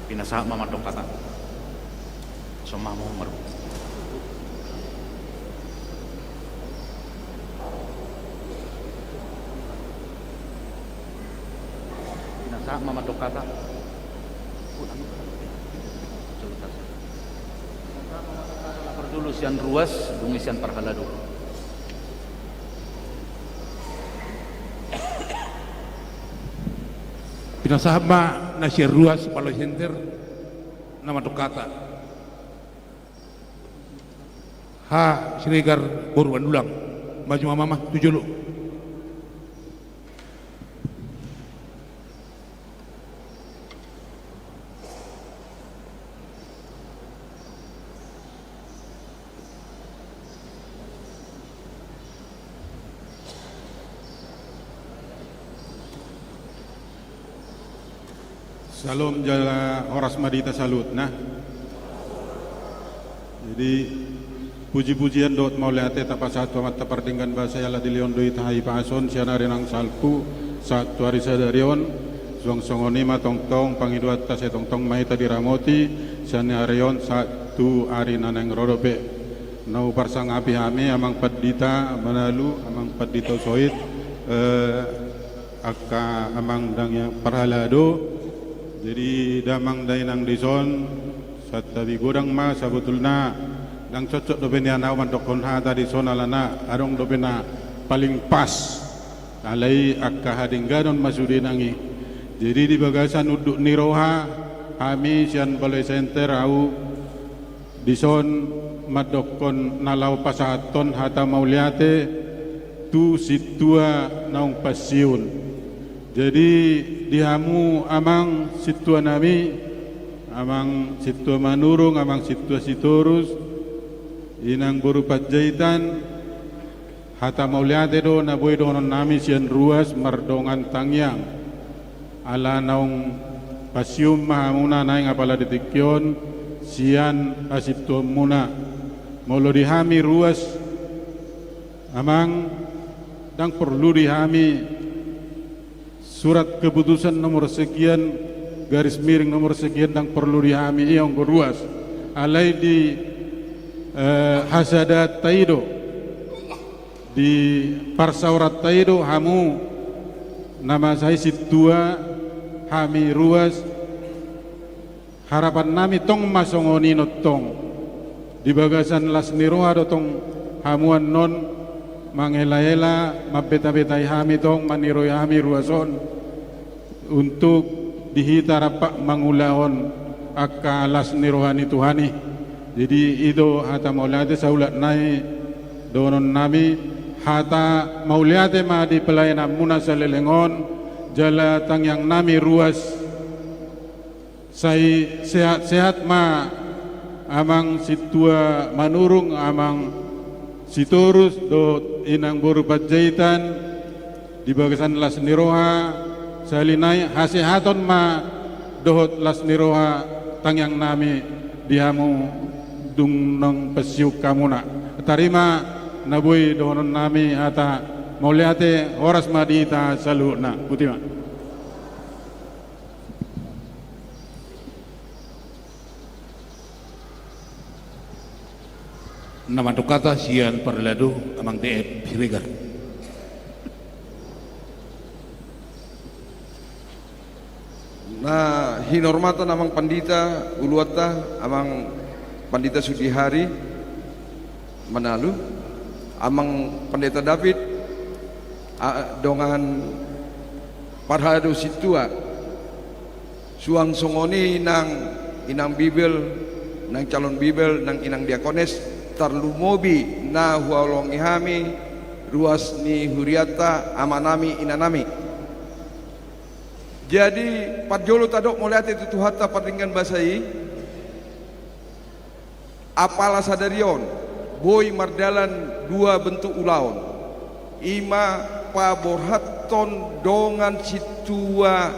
Pinasa mamadok kata somamu meru pinasa mamadok kata lapor dulu sian ruas dungi sian parhala dulu. Pinasahama nasir ruas palo center nama tokata ha Srigar Borwan Dulang maju mama tujuh lu. Salam jala horas madita salut nah. Jadi puji-pujian dot mauliate tapasatu amat tapardinggan bahasa yala dilion doi tahai pason siana renang salpu satu hari sadarion suang songoni matong-tong pangiduat tase tong-tong mai tadi ramoti siana arion satu hari naneng rodope nau parsang api hame amang padita manalu amang padita soit akka amang dangya parhalado. Jadi damang dainang dison satabi godang ma sabutulna nang cocok do benia nawan dokon ha tadi sona lana arong do bena paling pas alai akka hadingganon masudi nangi Jadi di bagasan uduk niroha kami sian balai center au dison madokon nalau pasaton hata mauliate tu situa naung pasiun. Jadi dihamu amang situa nami amang situa manurung amang situa sitorus inang berupa jahitan hata mauliate do na boy do nami sian ruas mardongan tangyang ala naung pasium mahamuna naing apala ditikyon sian asipto muna molo dihami ruas amang dang perlu dihami surat keputusan nomor sekian garis miring nomor sekian dang perlu dihami iong ruas alai di hasadat taido di parsaurat taido hamu nama saya situa hami ruas harapan nami tong masongoni notong di bagasan las niroha dotong hamuan non mangela-ela mabeta-betai hami tong maniroi hami ruason untuk dihita rapak mangulaon akka las nirohani tuhani. Jadi itu hata mauliate saulat nai donon nami hata mauliate ma di pelayanan muna salelengon jala tang yang nami ruas sai sehat-sehat ma amang situa manurung amang sitorus do inang berupa jahitan di bagasan las niroha salinai hasehaton ma dohot las niroha tang yang nami dihamu dung nong pesiuk kamuna tarima naboy dohonon nami hata mauliate horas madita saluna putima. Nama kata sian perladu amang DF Hiregar. Nah, hinormatan amang pandita uluata amang pandita Sudihari Manalu amang pendeta David dongan parhadu situa suang songoni inang bibel nang calon bibel nang inang diakones tarlumobi na hualong ihami ruas ni huriata amanami inanami. Jadi padjolo tadok moliate itu hatta padringan basai apala sadarion boy mardalan dua bentuk ulaon ima paborhaton dongan situa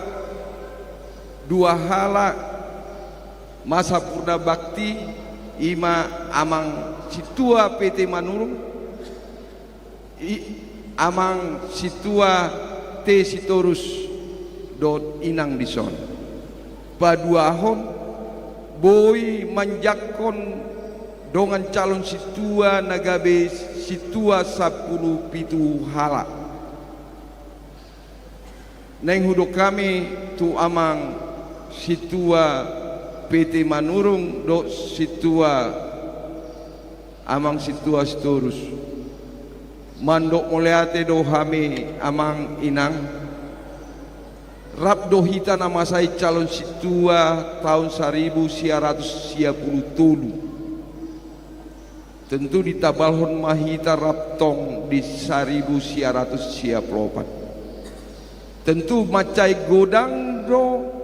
dua hala masa purna bakti ima amang situa PT Manurung amang situa T Sitorus dot inang dison paduahon boy manjakon dongan calon situa nagabe situa 10 pitu hala neng hudok kami tu amang situa PT Manurung do situa amang situa Sitorus mandok moleate do hami amang inang rap do hita nama saya calon situa tahun 1997 tentu ditabalhon mahita raptong di 1994 tentu macai godang do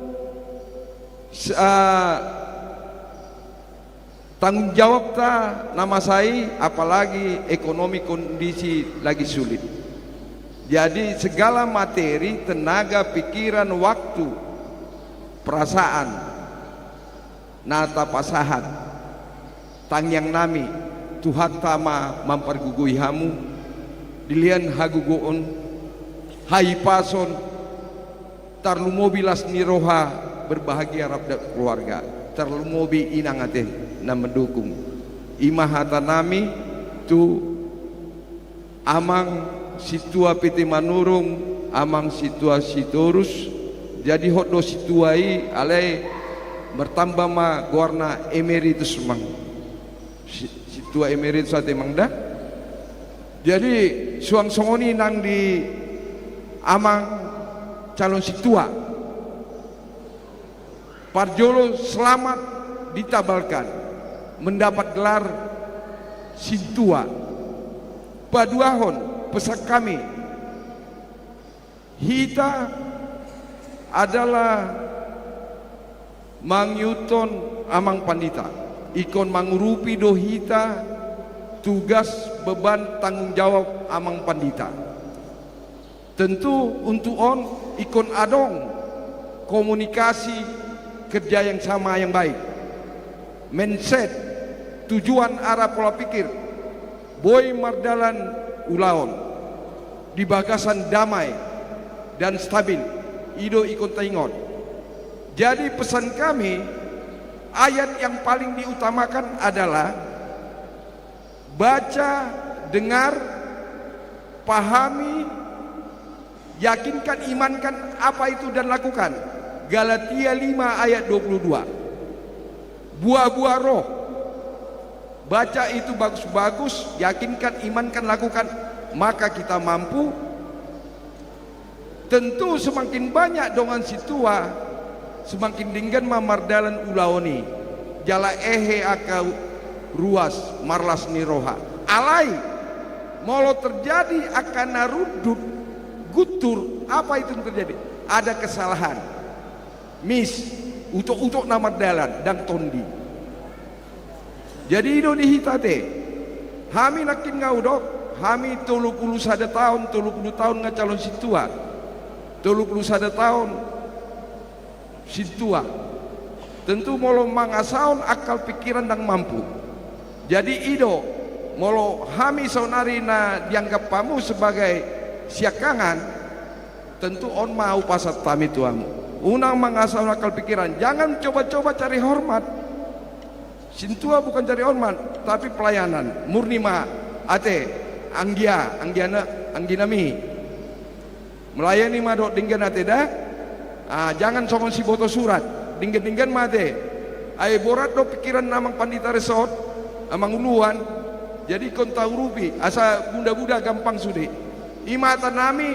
tanggung jawab ta nama saya apalagi ekonomi kondisi lagi sulit. Jadi segala materi, tenaga, pikiran, waktu, perasaan, nata pasahan, tangyang nami, Tuhan tama mempergugui hamu, dilian hagugoon, haipason, tarlumobilas niroha berbahagia rabda keluarga, tarlumobi inangate na mendukung, imahata nami tu amang situa PT Manurung amang situa Sitorus jadi hotdo situai alai bertambah ma guarna emeritus mang situa emeritus ate mangda jadi suang songoni nang di amang calon situa Parjolo selamat ditabalkan mendapat gelar Sintua. Paduahon pesak kami, hita adalah mangyuton amang pandita, ikon mangurupi do hita tugas beban tanggung jawab amang pandita. Tentu untuk on ikon adong komunikasi kerja yang sama yang baik, mindset tujuan arah pola pikir boy mardalan ulaon di bagasan damai dan stabil ido ikon taingon. Jadi pesan kami, ayat yang paling diutamakan adalah baca, dengar, pahami, yakinkan, imankan apa itu dan lakukan. Galatia 5 ayat 22. Buah-buah roh, baca itu bagus-bagus, yakinkan, imankan, lakukan, maka kita mampu. Tentu semakin banyak dongan situa, semakin dinggan mamardalan ulaoni, jala ehe akau ruas marlas niroha. Alai molo terjadi akan narudut gutur, apa itu yang terjadi? Ada kesalahan, mis, utuk-utuk namardalan dan tondi. Jadi itu dihitate. Kami nakin ngaudok, kami 31 tahun, 30 tahun ngacalon situa. 31 tahun situa. Tentu molo mangasaon akal pikiran dan mampu. Jadi ido molo kami saunari na dianggap pamu sebagai siakangan, tentu on mau pasat kami tuamu. Unang mangasaon akal pikiran, jangan coba-coba cari hormat. Sintua bukan cari hormat, tapi pelayanan murni ma ate angginami melayani ma dok dinggan ate dah. Jangan songon si boto surat dinggan mate ay borat do pikiran namang pandita resort amang uluan. Jadi kon tahu rupi asa bunda-bunda gampang sudi imatan nami.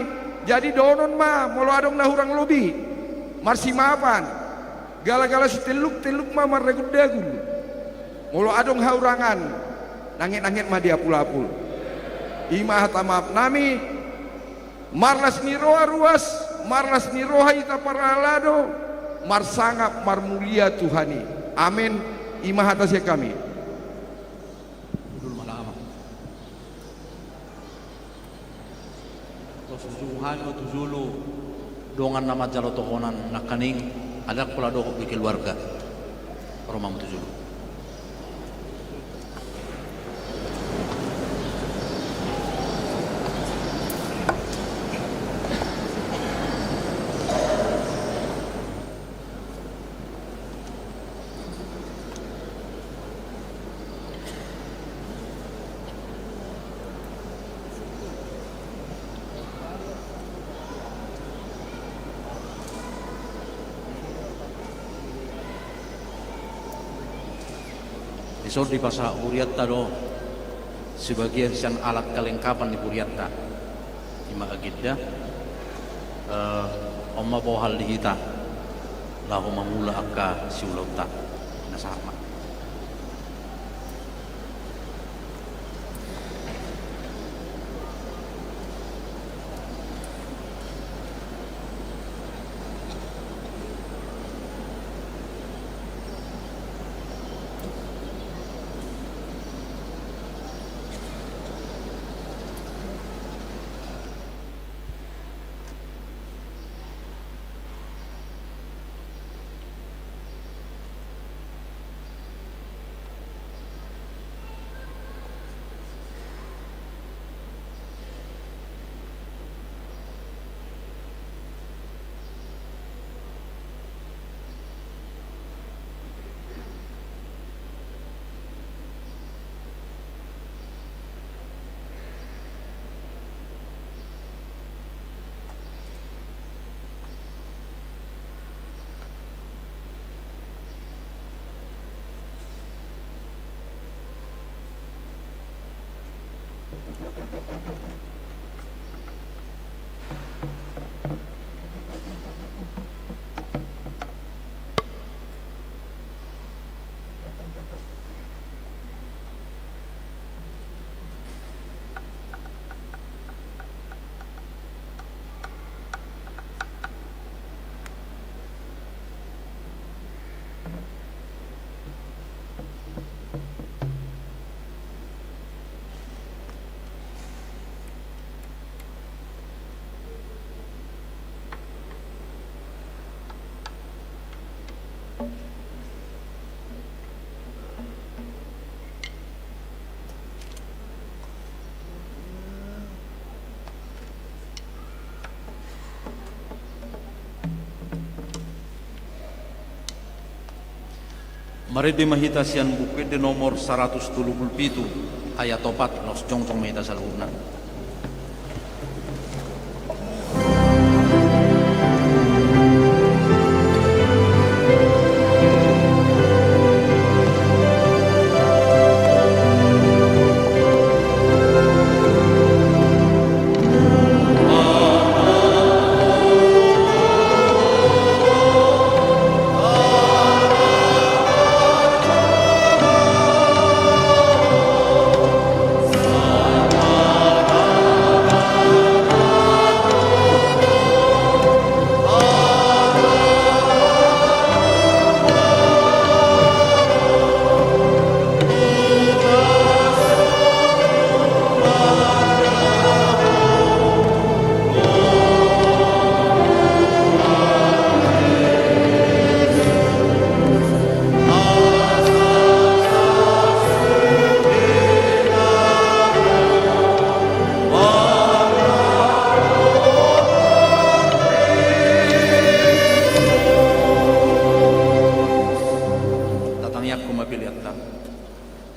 Jadi donon ma molo adong nahurang lobi marsi mapan gala-gala si teluk ma marregud-dagul. Molo adong haurangan nangit-nangit mah dia pula-pul. Ima hata maaf nami marlas ni roha ruas, marlas ni roha ita paralado, marsangap marmulia Tuhani. Amin. Ima hata sia kami. Dul malama. Susuhan o tuzulu dongan nama jalo tohonan nakaning adak pula do ko keluarga. Romam tuzulu. Isor di pasal Uriatta do sebagian siang alat kelengkapan di Uriatta ima agidda omma bawa hal dihita lahu mamula akka siulauta nasama. Mari di mahita sian bukit di nomor 177 ayat 4 nos jongcong mahita saluhuna.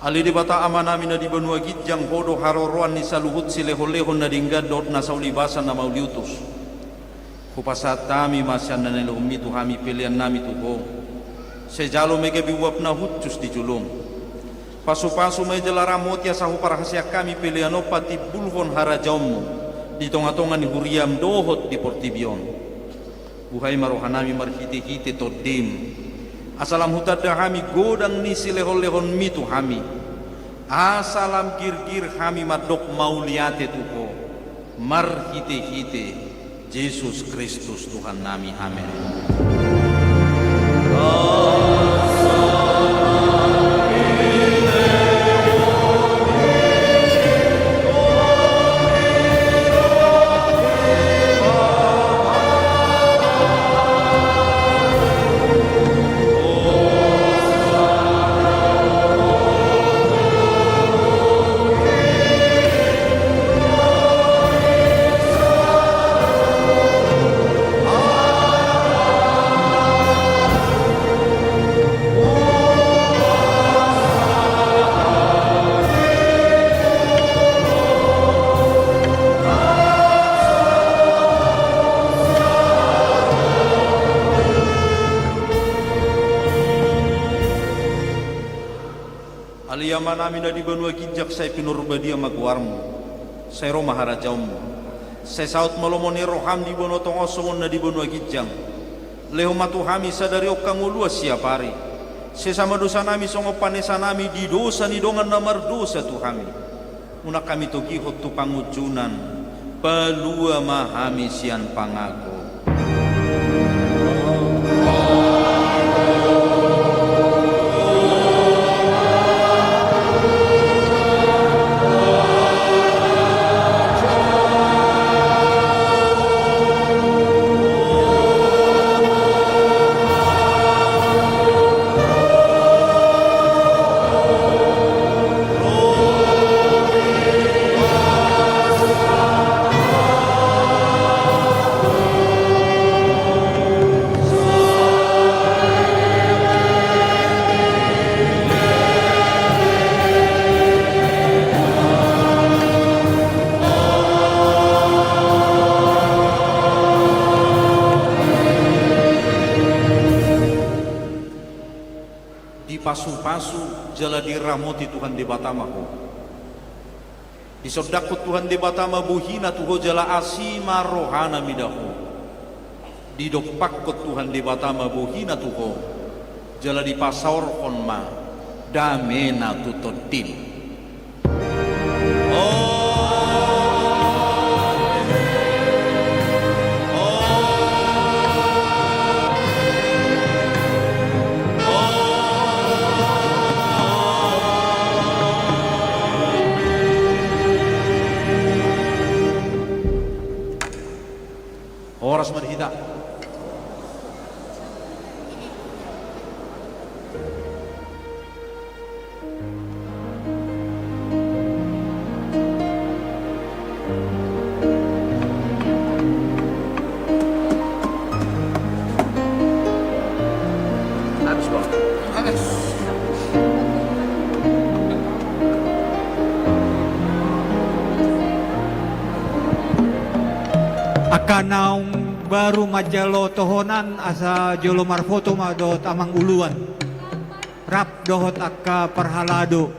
Ali di bata amanami na di benua gijang hodo haroroan ni saluhut silehon-lehon na dinggad dot na saulibasan na mauliutus. Kupasat tami masyan na nilahum itu hami pilihan nami tuho. Sejalo mega biwap na hutcus di julung. Pasu-pasu may jalaramot ya sahu parahasya kami pilihan opati bulhon harajaumu. Di tonga-tonga ni huriam dohot di portibion. Buhay marohanami marhiti-hiti todim. Asalam hutada hami godang ni silehon-lehon mitu hami. Asalam gir-gir hami madok mauliate tuho. Marhite-hite Yesus Kristus Tuhan nami. Amin. Aliyama namin na di banua kijak say pinurbadia magwarmo, say roma harajaumu, say saut malomoni roham di banua tongosongon na di banua kijang, leho matuhami sadari okang ulua siapari, say sama dosa nami songo panesa nami di dosa ni dongan namar dosa tuhami, una kami togihot tu pangujunan, palua mahami sian pangago. Pasu-pasu jala diramoti Tuhan di batamaho. Disodakut Tuhan di batama buhina tuho jala asima rohana midaho. Didokpakut Tuhan di batama buhina tuho jala di pasaur konma damena tutotin. Oras marhita. Habis, Bang. Habis. akan naung baru majalo tohonan asa jolo marfoto ma dot amang uluan rap dohot akka parhalado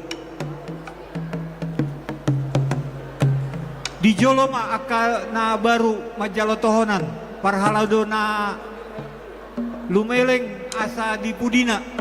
di jolo ma akka na baru majalo tohonan parhalado na lumeleng asa di pudina